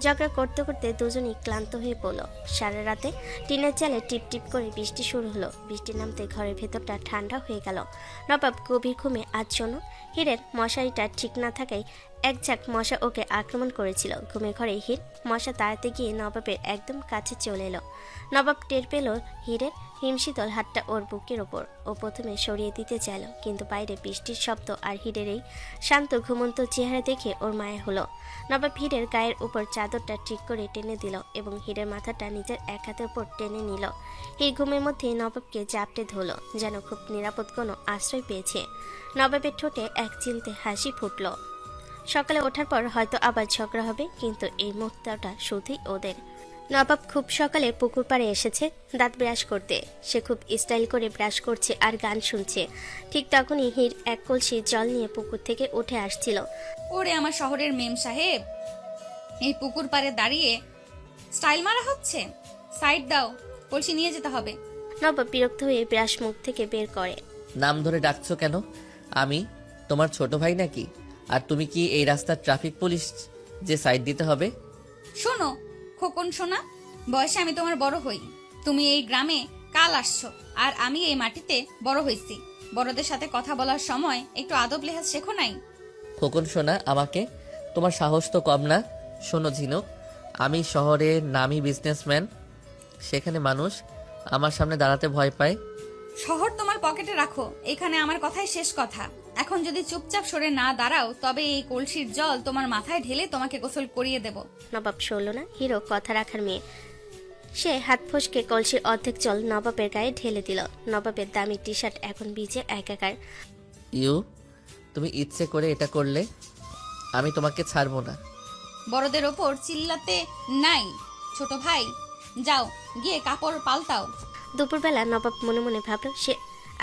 ঝগড়া করতে করতে দুজনই ক্লান্ত হয়ে পড়লো। সারা রাতে টিনের চালে টিপ টিপ করে বৃষ্টি শুরু হলো। বৃষ্টি নামতে ঘরের ভেতরটা ঠান্ডা হয়ে গেল। নবাব গভীর ঘুমে আচ্ছন্ন। হীরের মশারিটা ঠিক না থাকায় এক ঝাঁক মশা ওকে আক্রমণ করেছিল। ঘুমের ঘরে হির মশা তাড়াতে গিয়ে নবাবের একদম কাছে চলে এলো। নবাব টের পেল হীরের হিমশীতল হাতটা ওর বুকের ওপর। ও প্রথমে সরিয়ে দিতে চাইল, কিন্তু বাইরে বৃষ্টির শব্দ আর হীরের এই শান্ত ঘুমন্ত চেহারা দেখে ওর মায়া হলো। নবাব হীরের গায়ের উপর চাদরটা ঠিক করে টেনে দিল এবং হীরের মাথাটা নিজের এক হাতের উপর টেনে নিল। হীর ঘুমের মধ্যে নবাবকে জাপটে ধরল, যেন খুব নিরাপদ কোনো আশ্রয় পেয়েছে। নবাবের ঠোঁটে এক চিলতে হাসি ফুটল। সকালে ওঠার পর হয়তো আবার ঝগড়া হবে, কিন্তু এই মুহূর্তটা শুধুই ওদের। নবাব খুব সকালে পুকুর পাড়ে এসেছে দাঁত ব্রাশ করতে। সে খুব স্টাইল করে ব্রাশ করছে আর গান শুনছে। ঠিক তখনই হীর এক কলসি জল নিয়ে পুকুর থেকে উঠে আসছিল। ওরে আমার শহরের মেম সাহেব, এই পুকুর পাড়ে দাঁড়িয়ে স্টাইল মারা হচ্ছে? সাইড দাও, কলসি নিয়ে যেতে হবে। নবাব বিরক্ত হয়ে ব্রাশ মুখ থেকে বের করে। নাম ধরে ডাকছো কেন? আমি তোমার ছোট ভাই নাকি? আর তুমি কি এই রাস্তার ট্রাফিক পুলিশ যে সাইড দিতে হবে? শোনো খোকন সোনা, বয়সে আমি তোমার বড় হই। তুমি এই গ্রামে কাল আসছো, আর আমি এই মাটিতে বড় হইছি। বড়দের সাথে কথা বলার সময় একটু আদব লেহাজ শেখো নাই? খোকন সোনা, আমাকে তোমার সাহস তো কম না। শোনো ঝিনুক, আমি শহরে নামি বিজনেসম্যান, সেখানে মানুষ আমার সামনে দাঁড়াতে ভয় পায়। শহর তোমার পকেটে রাখো, এখানে আমার কথাই শেষ কথা। এখন যদি চুপচাপ সরে না দাঁড়াও, তবে এই কলসির জল তোমার মাথায় ঢেলে তোমাকে গোসল করিয়ে দেব। নবাব সরল না। হিরো কথা রাখার মেয়ে। সে হাত ফসকে কলসির অর্ধেক জল নবাবের গায়ে ঢেলে দিল। নবাবের দামি টি শার্ট এখন ভিজে একাকার। ইউ, তুমি ইচ্ছে করে এটা করলে, আমি তোমাকে ছাড়বো না। বড়দের ওপর চিল্লাতে নাই ছোট ভাই, যাও গিয়ে কাপড় পাল্টাও। দুপুরবেলা নবাব মনে মনে ভাবল সে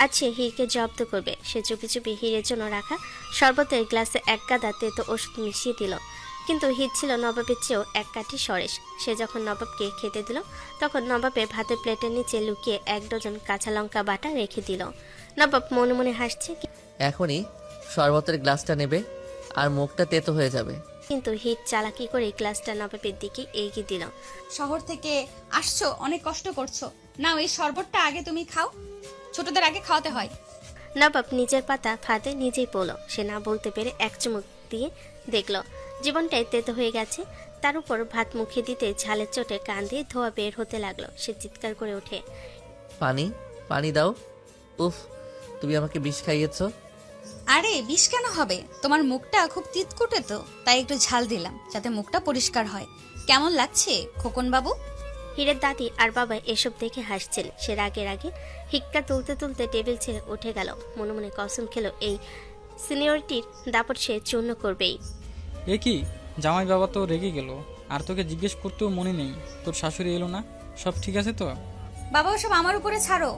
আছে হিরকে জব্দ করবে। সে চুপি চুপি হিরের জন্য রাখা শরবতের গ্লাসে এক গাদা তেতো ওষুধ মিশিয়ে দিল। কিন্তু হির ছিল নবাবের চেয়েও এক কাঠি সরেস। সে যখন নবাবকে খেতে দিল, তখন নবাবের ভাতের প্লেটের নিচে লুকিয়ে 1 ডজন কাঁচা লঙ্কা বাটা রেখে দিল। নবাব মনে মনে হাসছে, এখনই শরবতের গ্লাসটা নেবে আর মুখটা তেতো হয়ে যাবে। কিন্তু হির চালাকি করে গ্লাসটা নবাবের দিকে এগিয়ে দিল। শহর থেকে আসছো, অনেক কষ্ট করছো, নাও এই শরবতটা আগে তুমি খাও, ছোটদের আগে খাওয়াতে হয়। নবাব নিজের পাতা ফাঁদে নিজেই পড়ল। সে না বলতে পেরে এক চুমুক দিয়ে দেখল জীবনটাই তেতো হয়ে গেছে। তার উপর ভাত মুখে দিতে ঝালের চোটে কান দিয়ে ধোয়া বের হতে লাগলো। সে চিৎকার করে ওঠে, পানি, পানি দাও। উফ, তুমি আমাকে বিষ খাইয়েছো। আরে বিষ কেন হবে, তোমার মুখটা খুব তিতকুটে তো, তাই একটু ঝাল দিলাম যাতে মুখটা পরিষ্কার হয়। কেমন লাগছে খোকন বাবু? হীরের দাদি আর বাবা এসব দেখে হাসছেন। সে রাগে রাগে হিক্কা তুলতে তুলতে টেবিল ছেড়ে উঠে গেল। মনে মনে কসম খেলো এই সিনিয়রিটির দাপট সে চূর্ণ করবেই। এ কি, জামাই বাবা তো রেগে গেল, আর তোকে জিজ্ঞেস করতেও মনে নেই তোর শাশুড়ি এলো না? সব ঠিক আছে তো? বাবা ওসব আমার উপরে ছাড়ো,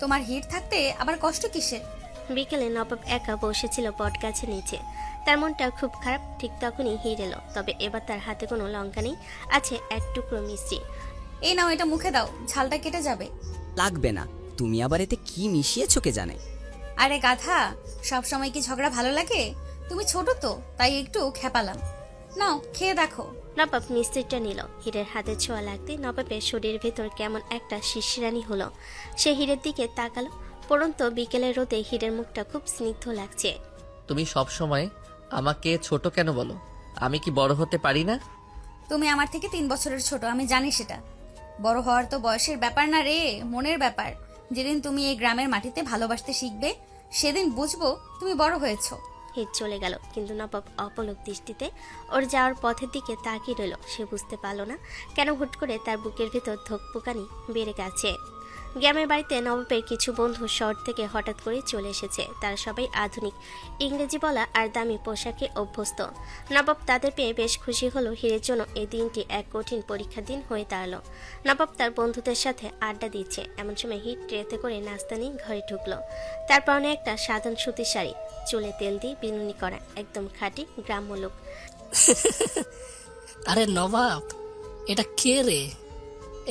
তোমার হিট থাকতে আবার কষ্ট কিসের? বিকেলে নবাব একা বসেছিল বট গাছের নিচে। তার মনটা খুব খারাপ। ঠিক তখনই হির এলো, তবে এবার তার হাতে কোনো লঙ্কা নেই, আছে এক টুকরো মিষ্টি। এই নাও, এটা মুখে দাও, ঝালটা কেটে যাবে। লাগবে না, তুমি আবার এতে কি মিশিয়েছো কে জানে। আরে গাধা, সব সময় কি ঝগড়া ভালো লাগে? তুমি ছোট তো, তাই একটু খেপালাম। নাও খেয়ে দেখো। নবাব মিষ্টিটা নিল। হীরের হাতে ছোঁয়া লাগতে নবাবের শরীরের ভেতর কেমন একটা শিশিরানি হলো। সে হীরের দিকে তাকালো। পরন্ত বিকেলের রোদে হীরের মুখটা খুব স্নিগ্ধ লাগছে। তুমি সব সময় আমাকে ছোট কেন বলো? আমি কি বড় হতে পারি না? তুমি আমার থেকে 3 বছরের ছোট, আমি জানি সেটা। বড় হওয়ার তো বয়সের ব্যাপার না রে, মনের ব্যাপার। যেদিন তুমি এই গ্রামের মাটিতে ভালোবাসতে শিখবে, সেদিন বুঝবো তুমি বড় হয়েছো। হির চলে গেল, কিন্তু নবাব অপলক দৃষ্টিতে ওর যাওয়ার পথের দিকে তাকিয়ে রইল। সে বুঝতে পারল না কেন হুট করে তার বুকের ভেতর ধকপুকানি বেড়ে গেছে। গ্রামের বাড়িতে নবাবের কিছু বন্ধু শহর থেকে হঠাৎ করে চলে এসেছে। তারা সবাই আধুনিক ইংরেজি বলা আর দামি পোশাকে অভ্যস্ত। নবাব তাদের পেয়ে বেশ খুশি হলো। হীরের জন্য এই দিনটি এক কঠিন পরীক্ষার দিন হয়ে দাঁড়ালো। নবাব তার বন্ধুদের সাথে আড্ডা দিচ্ছে, এমন সময় হিট ট্রেতে করে নাস্তা নিয়ে ঘরে ঢুকলো। তার পরনে একটা সাধারণ সুতির শাড়ি, চুলে তেল দিয়ে বিনুনি করা, একদম খাঁটি গ্রাম্য লোক। আরে নবাব, এটা কে রে?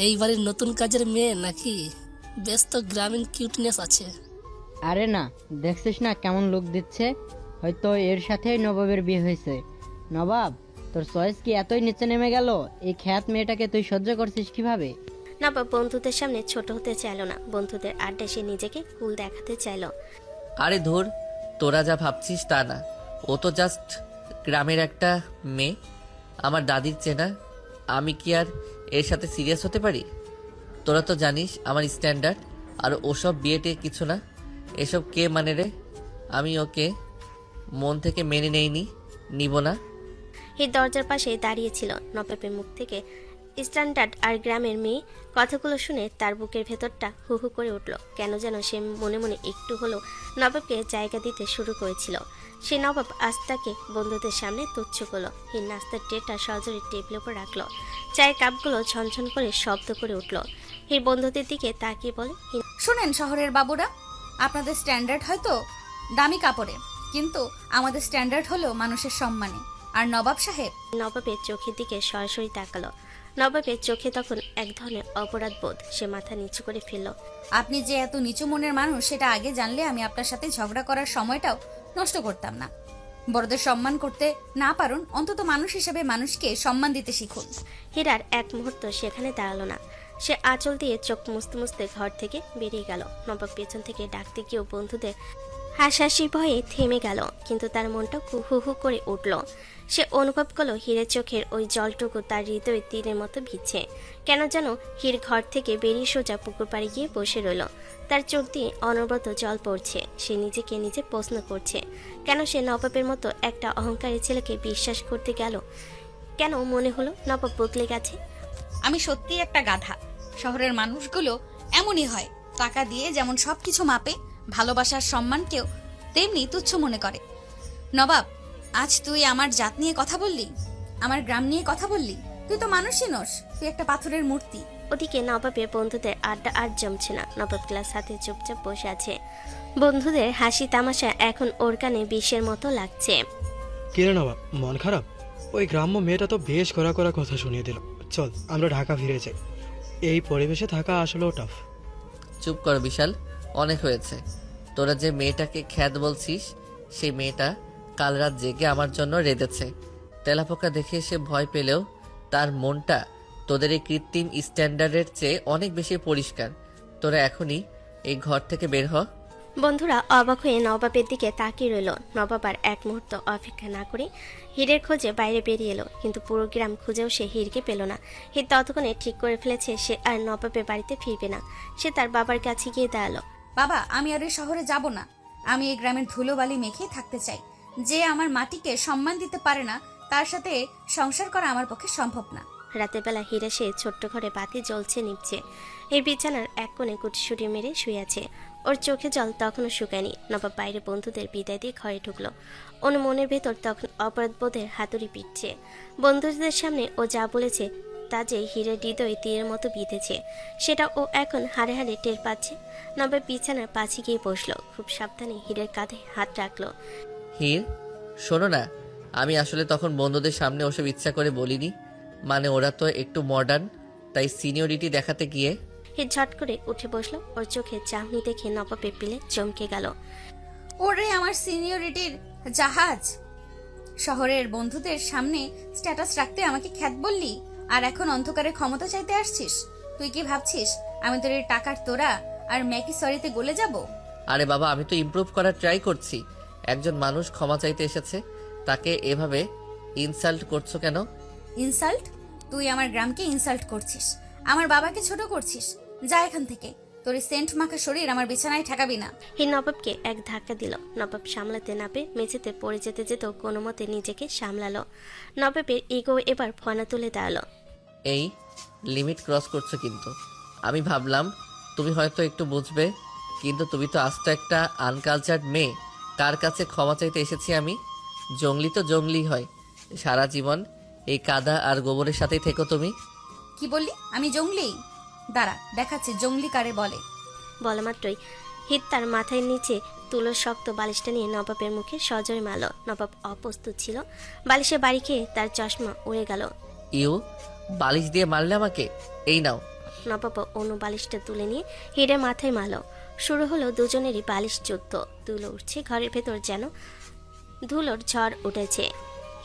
এই বাড়ির নতুন কাজের মেয়ে নাকি? বেশ তো গ্রামীণ কিউটনেস আছে। আরে না, দেখছিস না কেমন লুক দিচ্ছে? হয়তো এর সাথেই নবাবের বিয়ে হয়েছে। নবাব, তোর চয়েস কি এতই নিচে নেমে গেল? এই খ্যাত মেয়েটাকে তুই সহ্য করছিস কিভাবে? নবাব বন্ধুদের সামনে ছোট হতে চাইল না। বন্ধুদের আড্ডায় সে নিজেকে কুল দেখাতে চাইল। আরে ধুর, তোরা যা ভাবছিস তা না। ও তো জাস্ট গ্রামের একটা মেয়ে, আমার দাদির চেনা, আমি কি আর এর সাথে সিরিয়াস হতে পারি? তোরা তো জানিস আমার স্ট্যান্ডার্ড, আর ওসব বিয়েটে কিছু না। এসব কে মানে রে? আমি ওকে মন থেকে মেনে নিব না। হির দরজার পাশে দাঁড়িয়েছিল। নবাবের মুখ থেকে স্ট্যান্ডার্ড আর গ্রামের মেয়ে কথাগুলো শুনে তার বুকের ভেতরটা হু হু করে উঠল। কেন যেন সে মনে মনে একটু হলেও নবাবকে জায়গা দিতে শুরু করেছিল। সে নবাব আজ তাকে বন্ধুদের সামনে তুচ্ছ করলো। হির নাস্তার ট্রেটা সজোরে টেবিলের উপর রাখলো। চায়ের কাপগুলো ঝনঝন করে শব্দ করে উঠল। হির বন্ধুদের দিকে তাকিয়ে বলে, শুনেন শহরের বাবুরা, আপনাদের স্ট্যান্ডার্ড হয়তো দামি কাপড়ে, কিন্তু আমাদের স্ট্যান্ডার্ড হলো মানুষের সম্মানে। আর নবাব সাহেব? নবাবের চোখের দিকে সরাসরি তাকালো। নবাবের চোখে তখন এক ধরনের অপরাধ বোধ। সে মাথা নিচু করে ফেলল। আপনি যে এত নিচু মনের মানুষ সেটা আগে জানলে আমি আপনার সাথে ঝগড়া করার সময়টাও নষ্ট করতাম না। বড়দের সম্মান করতে না পারুন, অন্তত মানুষ হিসেবে মানুষকে সম্মান দিতে শিখুন। হীরার এক মুহূর্ত সেখানে দাঁড়ালো না। সে আঁচল দিয়ে চোখ মুছতে মুছতে ঘর থেকে বেরিয়ে গেল। নবাব পেছন থেকে ডাকতে গিয়েও বন্ধুদের হাসাহাসি ভয়ে থেমে গেল, কিন্তু তার মনটা হু হু করে উঠল। সে অনুভব করলো হীরের চোখের ওই জলটুকু তার হৃদয়ে তীরের মতো ভিজছে। কেন যেন হীর ঘর থেকে বেরিয়ে সোজা পুকুর পাড়ে গিয়ে বসে রইল। তার চোখ দিয়ে অনবরত জল পড়ছে। সে নিজেকে নিজে প্রশ্ন করছে, কেন সে নবাবের মতো একটা অহংকারী ছেলেকে বিশ্বাস করতে গেল? কেন মনে হলো নবাব বদলে গেছে? আমি সত্যিই একটা গাধা। শহরের মানুষগুলো এমনই হয়, টাকা দিয়ে যেমন সবকিছু মাপে, ভালোবাসার সম্মানকেও তেমনি তুচ্ছ মনে করে। নবাব, আজ তুই আমার জাত নিয়ে কথা বললি, আমার গ্রাম নিয়ে কথা বললি। তুই তো মানুষই নস, তুই একটা পাথরের মূর্তি। ওদিকে নবাবের বন্ধুদের আড্ডা আর জমছে না। নবাব ক্লাস হাতে চুপচাপ বসে আছে। বন্ধুদের হাসি তামাশা এখন ওর কানে বিষের মতো লাগছে। কিরে নবাব, মন খারাপ? ওই গ্রাম্য মেয়েটা তো বেশ কড়া কড়া কথা শুনিয়ে দিল। চল আমরা ঢাকা ফিরে যাই, এই পরিবেশে থাকা আসলেও টাফ। চুপ কর বিশাল, অনেক হয়েছে। তোরা যে মেয়েটাকে খ্যাত বলছিস, সেই মেয়েটা কাল রাত জেগে আমার জন্য রেঁধেছে। তেলাপোকা দেখে সে ভয় পেলেও তার মনটা তোদের এই কৃত্রিম স্ট্যান্ডার্ডের চেয়ে অনেক বেশি পরিষ্কার। তোরা এখনই এই ঘর থেকে বের হ। বন্ধুরা অবাক হয়ে নবাবের দিকে তাকিয়ে রইল। নবাব আর এক মুহূর্ত অপেক্ষা না করে হীরের খোঁজে বাইরে বেরিয়ে এলো, কিন্তু পুরো গ্রাম খুঁজেও সে হীরকে পেল না। হীর ততক্ষণে ঠিক করে ফেলেছে সে আর নবাবের বাড়িতে ফিরবে না। সে তার বাবার কাছে গিয়ে দাঁড়ালো। বাবা, আমি আর এই শহরে যাব না। আমি এই গ্রামের ধুলোবালি মেখে থাকতে চাই। যে আমার মাটিকে সম্মান দিতে পারে না, তার সাথে সংসার করা আমার পক্ষে সম্ভব না। রাতের বেলা হীরা সে ছোট্ট ঘরে বাতি জ্বলছে নিভছে। এই বিছানার এক কোণে কুটিসুটি মেরে শুয়ে আছে। ওর চোখে জল তখনও শুকায়নি। নবাব বাইরে বন্ধুদের বিদায় দিয়ে ঘরে ঢুকলো। ওর মনের ভেতর তখন অপরাধবোধের হাতুড়ি পিটছে। বন্ধুদের সামনে ও যা বলেছে তা যে হীরের হৃদয় তীরের মতো বিঁধেছে, সেটা ও এখন হাড়ে হাড়ে টের পাচ্ছে। নবাব বিছানার পাশে গিয়ে বসলো। খুব সাবধানে হীরের কাঁধে হাত রাখলো। হীর, শোনো না, আমি আসলে তখন বন্ধুদের সামনে ওসব ইচ্ছা করে বলিনি। মানে ওরা তো একটু মডার্ন, তাই সিনিয়রিটি দেখাতে গিয়ে। হীর ঝট করে উঠে বসলো। ওর চোখে চাহনি দেখে নবাবের পিলে চমকে গেল। ওরে আমার সিনিয়রিটির জাহাজ! শহরের বন্ধুদের সামনে স্ট্যাটাস রাখতে আমাকে খ্যাত বললি, আর এখন অন্ধকারে ক্ষমতা চাইতে আসছিস? তুই কি ভাবছিস আমি তোর এই টাকার তোরা আর ম্যাকি সরিতে গলে যাব? আরে বাবা, আমি তো ইমপ্রুভ করার ট্রাই করছি। একজন মানুষ ক্ষমা চাইতে এসেছে, তাকে এভাবে ইনসাল্ট করছো কেন? ইনসাল্ট? তুই আমার গ্রামকে ইনসাল্ট করছিস, আমার বাবাকে ছোট করছিস। যা এখান থেকে, তোর সেন্ট মাখা শরীর আমার বিছানায় ঠেকাবি না। হীর নবাবকে এক ধাক্কা দিল। নবাব সামলাতে না পেরে মেঝেতে পড়ে যেতে যেত কোনো মতে নিজেকে সামলালো। নবাবের ইগো এবার ফনা তুলে দাঁড়ালো। এই লিমিট ক্রস করছো কিন্তু। আমি ভাবলাম তুমি হয়তো একটু বুঝবে, কিন্তু তুমি তো আস্ত একটা আনকালচার্ড মেয়ে। কার কাছে ক্ষমা চাইতে এসেছি আমি? জঙ্গলি তো জঙ্গলি হয়। সারা জীবন এই কাদা আর গোবরের সাথেই থেকো তুমি। কি বললি? আমি জঙ্গলি? দাঁড়া, দেখাচ্ছে জঙ্গলি কারে বলে। বলা মাত্রই হীর তার মাথায় নিচে তুলোর শক্ত বালিশটা নিয়ে নবাবের মুখে সজোরে মারল। নবাব অপ্রস্তুত ছিল। বালিশে বাড়ি খেয়ে তার চশমা উড়ে গেল। ইউ, বালিশ দিয়ে মারলে আমাকে? এই নাও। নবাব অন্য বালিশটা তুলে নিয়ে হীরের মাথায় মারল। শুরু হলো দুজনেরই বালিশ যুদ্ধ। ধুলো উঠছে ঘরের ভেতর, যেন ধুলোর ঝড় উঠেছে।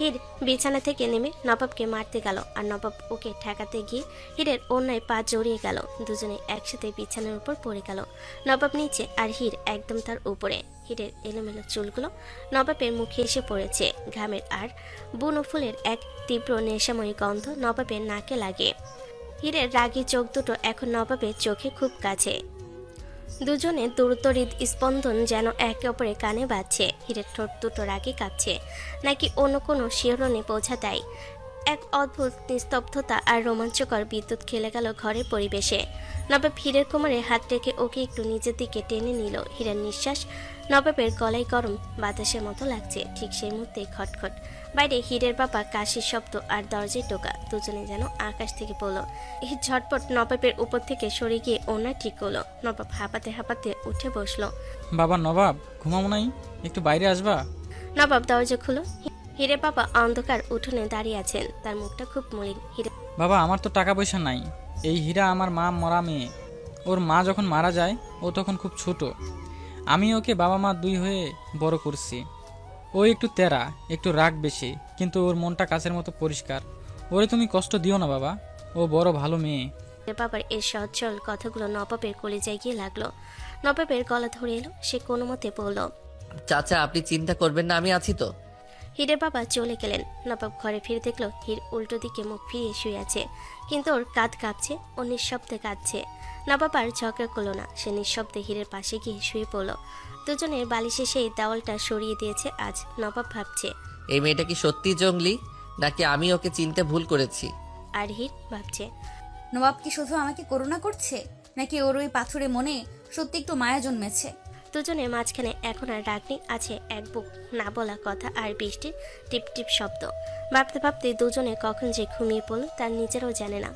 হির বিছানা থেকে নেমে নবাবকে মারতে গেল, আর নবাব ওকে ঠেকাতে গিয়ে হিরের অন্যায় পা জড়িয়ে গেল। দুজনে একসাথে বিছানার উপর পড়ে গেল, নবাব নিচে আর হির একদম তার উপরে। হিরের এলোমেলো চুলগুলো নবাবের মুখে এসে পড়েছে, ঘামের আর বুনো ফুলের এক তীব্র নেশাময়ী গন্ধ নবাবের নাকে লাগে। হিরের রাগী চোখ দুটো এখন নবাবের চোখে খুব কাছে। দুজনে দ্রুত হৃদস্পন্দন যেন একে অপরের কানে বাজছে। হিরের ঠোঁট দুটো রাগে কাঁপছে, নাকি অন্য কোনো শিহরণে বোঝা দেয়। এক অদ্ভুত নিস্তব্ধতা আর রোমাঞ্চকর বিদ্যুৎ খেলে গেল ঘরের পরিবেশে। নবাব হিরের কোমরে হাত রেখে ওকে একটু নিজের দিকে টেনে নিল। হিরের নিঃশ্বাস নবাবের গলায় গরম বাতাসের মতো লাগছে। ঠিক সেই মুহূর্তে খটখট, বাইরে হিরের বাবা কাশির শব্দ আর দরজায় টোকা। দুজনে যেন আকাশ থেকে পড়ল। হির ঝটপট নবাবের উপর থেকে সরে গিয়ে ওনা ঠিক হলো। নবাব হাঁপাতে হাঁপাতে উঠে বসলো। বাবা নবাব, ঘুমাবো নাই, একটু বাইরে আসবা? নবাব দরজা খুলো। হিরে বাবা অন্ধকার উঠোনে দাঁড়িয়ে আছেন, তার মুখটা খুব মলিন। হিরে বাবা, আমার তো টাকা পয়সা নাই। এই হীরা আমার মা মরা মেয়ে। ওর মা যখন মারা যায় ও তখন খুব ছোট। আমি ওকে বাবা মা দুই হয়ে বড় করছি। ও একটু তেরা, একটু রাগ বেশি, কিন্তু ওর মনটা কাচের মতো পরিষ্কার। ওরে তুমি কষ্ট দিও না বাবা, ও বড় ভালো মেয়ে। বাবার এই সচ্ছল কথাগুলো নবাবের কলিজায় গিয়ে লাগলো। নবাবের গলা ধরে এলো, সে কোনো মতে বলল, চাচা আপনি চিন্তা করবেন না, আমি আছি তো। হিরের বাবা চলে গেলেন। নবাব ঘরে ফিরে দেখলো হির উল্টো দিকে মুখ ফিরিয়ে শুয়ে আছে, কিন্তু ওর কাঁধ কাঁপছে, ও নিঃশব্দে কাঁদছে। নবাব আর ঝগড়া করলো না, সে নিঃশব্দে হিরের পাশে গিয়ে শুয়ে পড়লো। দুজনের বালিশে সেই দেওয়ালটা সরিয়ে দিয়েছে আজ। নবাব ভাবছে, এই মেয়েটা কি সত্যি জঙ্গলি, নাকি আমি ওকে চিনতে ভুল করেছি? আর হির ভাবছে, নবাব কি শুধু আমাকে করুণা করছে, নাকি ওর ওই পাথুরে মনে সত্যি একটু মায়া জন্মেছে? দুজনের মাঝখানে এখন আর রাগ নেই, আছে এক বুক না বলা কথা আর বৃষ্টির টিপ টিপ শব্দ। ভাবতে ভাবতে দুজনে কখন যে ঘুমিয়ে পড়ল তার নিজেরও জানে না।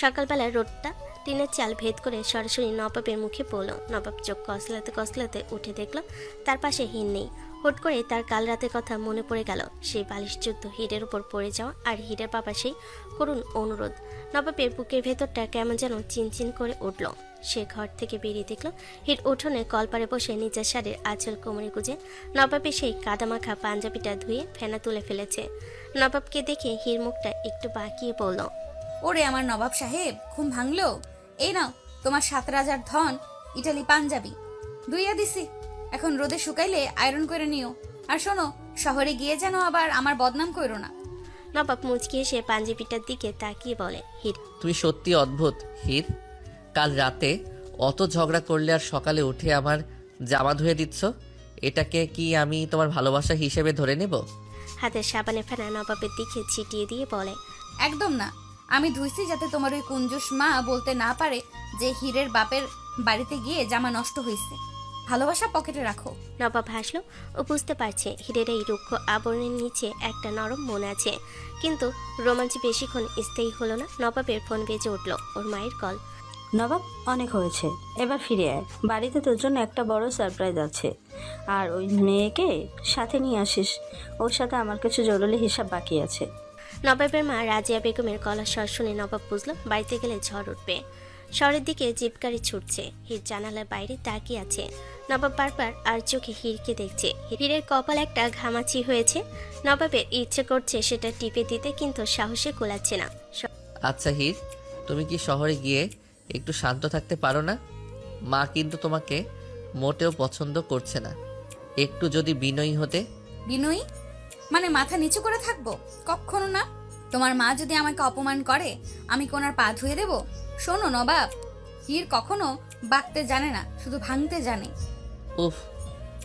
সকালবেলার রোদটা টিনের চাল ভেদ করে সরাসরি নবাবের মুখে পড়লো। নবাব চোখ কসলাতে কসলাতে উঠে দেখল তার পাশে হির নেই। হুট করে তার কাল রাতের কথা মনে পড়ে গেল, সেই বালিশযুদ্ধ হিরের উপর পড়ে যাওয়া আর হিরের বাবা সেই করুণ অনুরোধ। নবাবের বুকের ভেতরটা কেমন যেন চিনচিন করে উঠল। সে ঘর থেকে বেরিয়ে দেখল হির উঠোনে কলপারে বসে নিজের শাড়ির আঁচল কোমরে গুজে নবাবের সেই কাদামাখা পাঞ্জাবিটা ধুয়ে ফেনা তুলে ফেলেছে। নবাবকে দেখে হির মুখটা একটু বাঁকিয়ে পড়ল। ওরে আমার নবাব সাহেব, ঘুম ভাঙলো? এই নাও তোমার 7 রাজার ধন ইটালি পাঞ্জাবি ধুইয়া দিছি, এখন রোদে শুকাইলে আয়রন করে নিও। আর শোনো, শহরে গিয়ে যেন আবার আমার বদনাম করো না। নবাব মুচকি এসে পাঞ্জাবিটার দিকে তাকিয়ে বলে, হির তুমি সত্যি অদ্ভুত হির। কাল রাতে অত ঝগড়া করলে আর সকালে উঠে আমার জামা ধুয়ে দিচ্ছ, এটাকে কি আমি তোমার ভালোবাসা হিসেবে ধরে নেব? হাতের সাবানে ফেনা নবাবের দিকে ছিটিয়ে দিয়ে বলে, একদম না, আমি ধুইছি যাতে তোমার ওই কুঞ্জুস মা বলতে না পারে যে হীরের বাপের বাড়িতে গিয়ে জামা নষ্ট হয়েছে। ভালোবাসা পকেটে রাখো। নবাব হাসলো, ও বুঝতে পারছে হিরের এই রুক্ষ আবরণের নিচে একটা নরম মন আছে। কিন্তু রোমাঞ্চ বেশিক্ষণ স্থায়ী হলো না। নবাবের ফোন বেজে উঠল, ওর মায়ের কল। নবাব, অনেক হয়েছে, এবার ফিরে আয়। বাড়িতে তোর জন্য একটা বড় সারপ্রাইজ আছে, আর ওই মেয়েকে সাথে নিয়ে আসিস। ওর সাথে আমার কিছু জরুরি হিসাব বাকি আছে। নবাবের মা রাজিয়া বেগমের গলার স্বর শুনে নবাব বুঝলো বাড়িতে গেলে ঝড় উঠবে। শহরের দিকে জিপ গাড়ি ছুটছে, হির জানালার বাইরে তাকিয়ে আছে। নবাব বারবার আর চোখে হিরকে দেখছে। হিরের কপাল একটা ঘামাচি হয়েছে। নবাবের ইচ্ছে করছে সেটা টিপে দিতে, কিন্তু সাহসে কোলাচ্ছে না। আচ্ছা হির, তুমি কি শহরে গিয়ে একটু শান্ত থাকতে পারো না? মা কিন্তু তোমাকে মোটেও পছন্দ করছে না। একটু যদি বিনয়ী হতে। বিনয়ী মানে মাথা নিচু করে থাকবো? কখনো না। তোমার মা যদি আমাকে অপমান করে আমি কোনার পা ধুয়ে দেব? শোনো নবাব, হীর কখনো বাঁকতে জানে না, শুধু ভাঙতে জানে। উফ,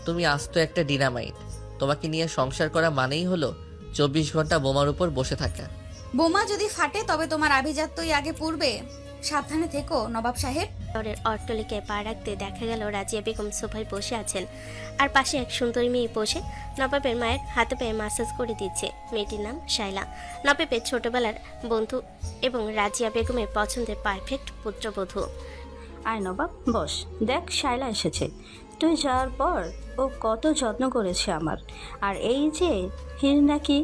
তুমি আস্ত একটা ডিনামাইট। তোমাকে নিয়ে সংসার করা মানেই হলো 24 ঘন্টা বোমার উপর বসে থাকা। বোমা যদি ফাটে তবে তোমার আভিজাত্যই আগে পূর্বে। সাবধানে থেকো নবাব সাহেব। শহরের অট্টালিকায় পা রাখতে দেখা গেল রাজিয়া বেগম সোফায় বসে আছেন, আর পাশে এক সুন্দরী মেয়ে বসে নবাবের মায়ের হাতে পায়ে মাসাজ করে দিচ্ছে। মেয়েটির নাম শাইলা, নবাবের ছোটবেলার বন্ধু এবং রাজিয়া বেগমের পছন্দের পারফেক্ট পুত্রবধূ। আয় নবাব, বস। দেখ, শাইলা এসেছে। তুই যাওয়ার পর ও কত যত্ন করেছে আমার। আর এই যে হির নাকি,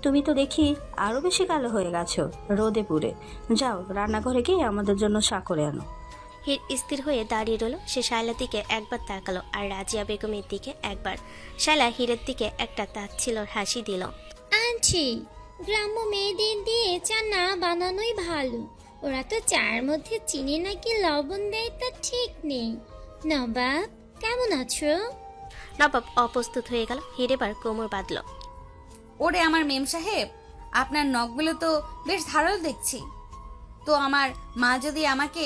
তুমি তো দেখি আরও বেশি কালো হয়ে গেছো রোদে পুড়ে। যাও রান্নাঘরে গিয়ে আমাদের জন্য চা করে আনো। হির স্থির হয়ে দাঁড়িয়ে রইল। সে শায়লার দিকে একবার তাকালো আর রাজিয়া বেগমের দিকে একবার। শায়লা হিরের দিকে একটা তাচ্ছিল্যর হাসি দিল। আনছি। গ্রাম্য মেয়েদের দিয়ে চা না বানানোই ভালো। ওরা তো চায়ের মধ্যে চিনি নাকি লবণ দেয় তা ঠিক নেই। নবাব কেমন আছো? নবাব অপ্রস্তুত হয়ে গেল। হীর এবার কোমর বাঁধল। ওরে আমার মেম সাহেব, আপনার নখগুলো তো বেশ ধারালো দেখছি। তো আমার মা যদি আমাকে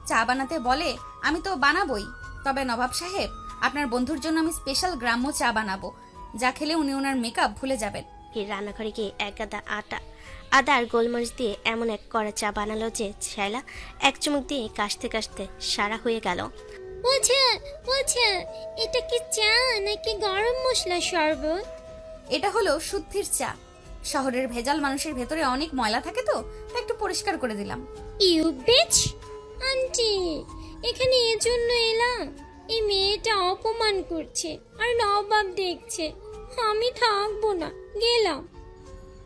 চা বানাতে বলে আমি তো বানাবোই। তবে নবাব সাহেব, আপনার বন্ধুর জন্য আমি স্পেশাল গ্রাম্য চা বানাবো, যা খেলে উনি ওনার মেকআপ ভুলে যাবেন। হীর রান্নাঘরে গিয়ে এক গাদা আদা আর গোলমরিচ দিয়ে এমন এক কড়া চা বানালো যে শায়লা এক চুমুক দিয়ে কাশতে কাশতে সারা হয়ে গেল। ওঝা ওঝা, এটা কি চা নাকি গরম মশলা শরবত? এটা হলো শুদ্ধির চা। শহরের ভেজাল মানুষের ভেতরে অনেক ময়লা থাকে, তো তাই একটু পরিষ্কার করে দিলাম। You beach! আন্টি, এখানে এজন্য এলাম। এই মেয়েটা অপমান করছে আর নবাব দেখছে। আমি থাকবো না, গেলাম।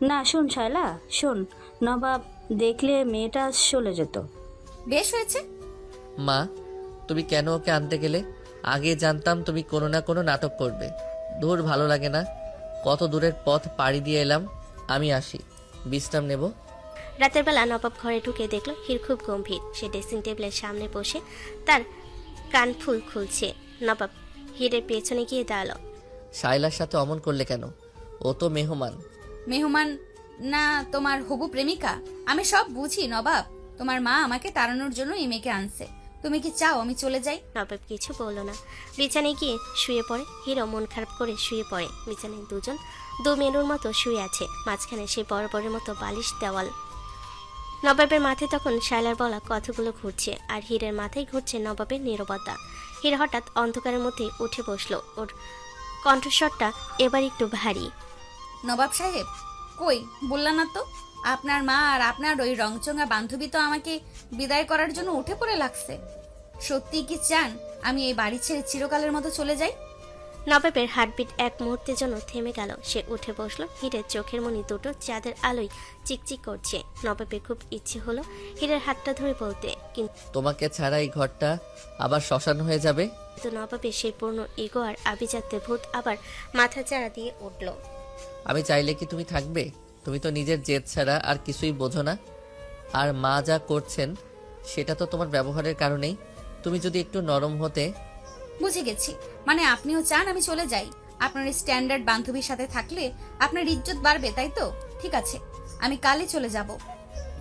না শোন শায়লা, শোন, নবাব দেখলে মেয়েটা চলে যেত। বেশ হয়েছে। মা, তুমি কেন ওকে আনতে গেলে? আগে জানতাম তুমি কোনো না কোনো নাটক করবে। দূর, ভালো লাগে না। কত দূরের পথ পাড়ি দিয়ে এলাম। আমি আসি, বিশ্রাম নেব। রাতের বেলা নবাব ঘরে ঢুকে দেখলো হীর খুব গম্ভীর। সে ড্রেসিং টেবিলের সামনে বসে তার কানফুল খুলছে। নবাব হীরের পেছনে গিয়ে দাঁড়ালো। শায়লার সাথে অমন করলে কেন? ও তো মেহমান। মেহমান না তোমার হবু প্রেমিকা? আমি সব বুঝি নবাব। তোমার মা আমাকে তাড়ানোর জন্য এই মেয়েকে আনছে। তুমি কি চাও আমি চলে যাই? নবাব কিছু বলল না। বিছানায় গিয়ে শুয়ে পড়ে। হীরও মন খারাপ করে শুয়ে পড়ে। বিছানায় দুজন দু মেরুর মতো শুয়ে আছে। মাঝখানে সেই বরাবরের মতো বালিশ দেওয়াল। নবাবের মাথায় তখন শায়লার বলা কথাগুলো ঘুরছে, আর হীরের মাথায় ঘুরছে নবাবের নীরবতা। হীর হঠাৎ অন্ধকারের মধ্যে উঠে বসলো। ওর কণ্ঠস্বরটা এবার একটু ভারী। নবাব সাহেব, কই বললাম না তো? আপনার মা আর আপনার ওই রংচঙা বান্ধবী তো আমাকে বিদায় করার জন্য উঠে পড়ে লাগছে। সত্যি কি চান আমি এই বাড়ি ছেড়ে চিরকালের মতো চলে যাই? নবাবের হার্টবিট এক মুহূর্তের জন্য থেমে গেল। সে উঠে বসলো। হীরের চোখের মনি দুটো চাঁদের আলোয় চিকচিক করছে। নবাবের খুব ইচ্ছে হলো হীরের হাতটা ধরে বলতে, তোমাকে ছাড়া এই ঘরটা আবার শ্মশান হয়ে যাবে। কিন্তু নবাবের সেই পূর্ণ ইগো আর আভিজাত্যের ভূত আবার মাথা চাড়া দিয়ে উঠল। আমি চাইলে কি তুমি থাকবে? তুমি তো নিজের জেদ ছাড়া আর কিছুই বোঝো না। আর মা যা করছেন সেটা তো তোমার ব্যবহারের কারণেই। তুমি যদি একটু নরম হতে। বুঝে গেছি, মানে আপনিও চান আমি চলে যাই। আপনার স্ট্যান্ডার্ড বান্ধবীর সাথে থাকলে আপনার ইজ্জত বাড়বে, তাই তো? ঠিক আছে, আমি কালই চলে যাব।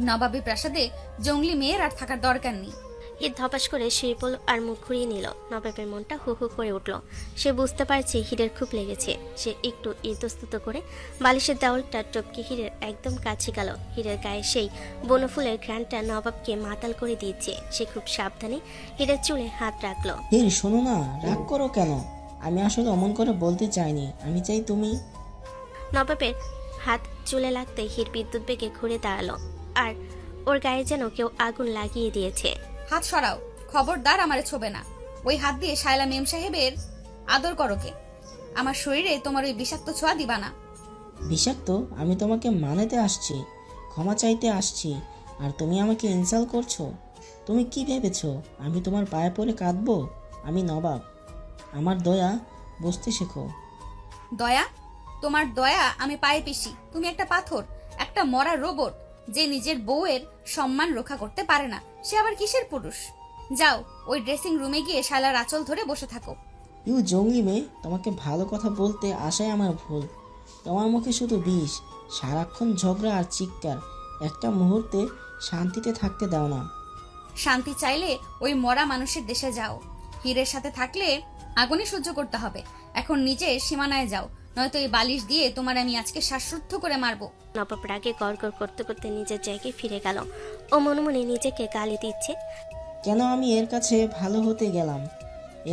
নবাবী প্রাসাদে জঙ্গলি মেয়ের আর থাকার দরকার নেই। হীর ধপাস করে শুয়ে পড়ল আর মুখ ঘুরিয়ে নিল। নবাবের মনটা হু হু করে উঠল। সে বুঝতে পারছে হীরের খুব লেগেছে। সে একটু ইতস্তত করে বালিশের দেওয়ালটা টপকে হীরের একদম কাছে গেল। হীরের গায়ে সেই বনফুলের ঘ্রাণটা নবাবকে মাতাল করে দিয়েছে। সে খুব সাবধানে হীরের চুলে হাত রাখলো। হীর, শোনো না, রাগ করো কেন? আমি আসলে অমন করে বলতে চাইনি। আমি চাই তুমি। নবাবের হাত চুলে লাগতে হীর বিদ্যুৎ বেগে ঘুরে দাঁড়ালো, আর ওর গায়ে যেন কেউ আগুন লাগিয়ে দিয়েছে। হাত সরাও, খবরদার আমারে ছোবে না। ওই হাত দিয়ে শায়লা মেম সাহেবের আদর করো কে? আমার শরীরে তোমার ওই বিষাক্ত ছোঁয়া দিবা না। বিষাক্ত? আমি তোমাকে মানাতে আসছি, ক্ষমা চাইতে আসছি, আর তুমি আমাকে ইনসাল্ট করছো। তুমি কি ভেবেছো আমি তোমার পায়ে পড়ে কাঁদবো? আমি নবাব, আমার দয়া বুঝতে শেখো। দয়া? তোমার দয়া আমি পায়ে পিসি। তুমি একটা পাথর, একটা মরা রোবট, যে নিজের বউয়ের সম্মান রক্ষা করতে পারে না। সে আবার কিসের পুরুষ? যাও, ওই ড্রেসিং রুমে গিয়ে শালার আঁচল ধরে বসে থাকো। ইউ জঙ্গলি মেয়ে, তোমাকে ভালো কথা বলতে আসাই আমার ভুল। তোমার মুখে শুধু বিষ, সারাক্ষণ ঝগড়া আর চিৎকার। একটা মুহূর্তে শান্তিতে থাকতে দাও না। শান্তি চাইলে ওই মরা মানুষের দেশে যাও। হীরের সাথে থাকলে আগুনই সহ্য করতে হবে। এখন নিজের সীমানায় যাও, নয়তো এই বালিশ দিয়ে তোমার আমি আজকে শ্বাসরুদ্ধ করে মারবো। নবাব রাগে গড়গড় করতে করতে নিজের জায়গায় ফিরে গেল। ও মনে মনে নিজেকে গালি দিচ্ছে। কেন আমি এর কাছে ভালো হতে গেলাম?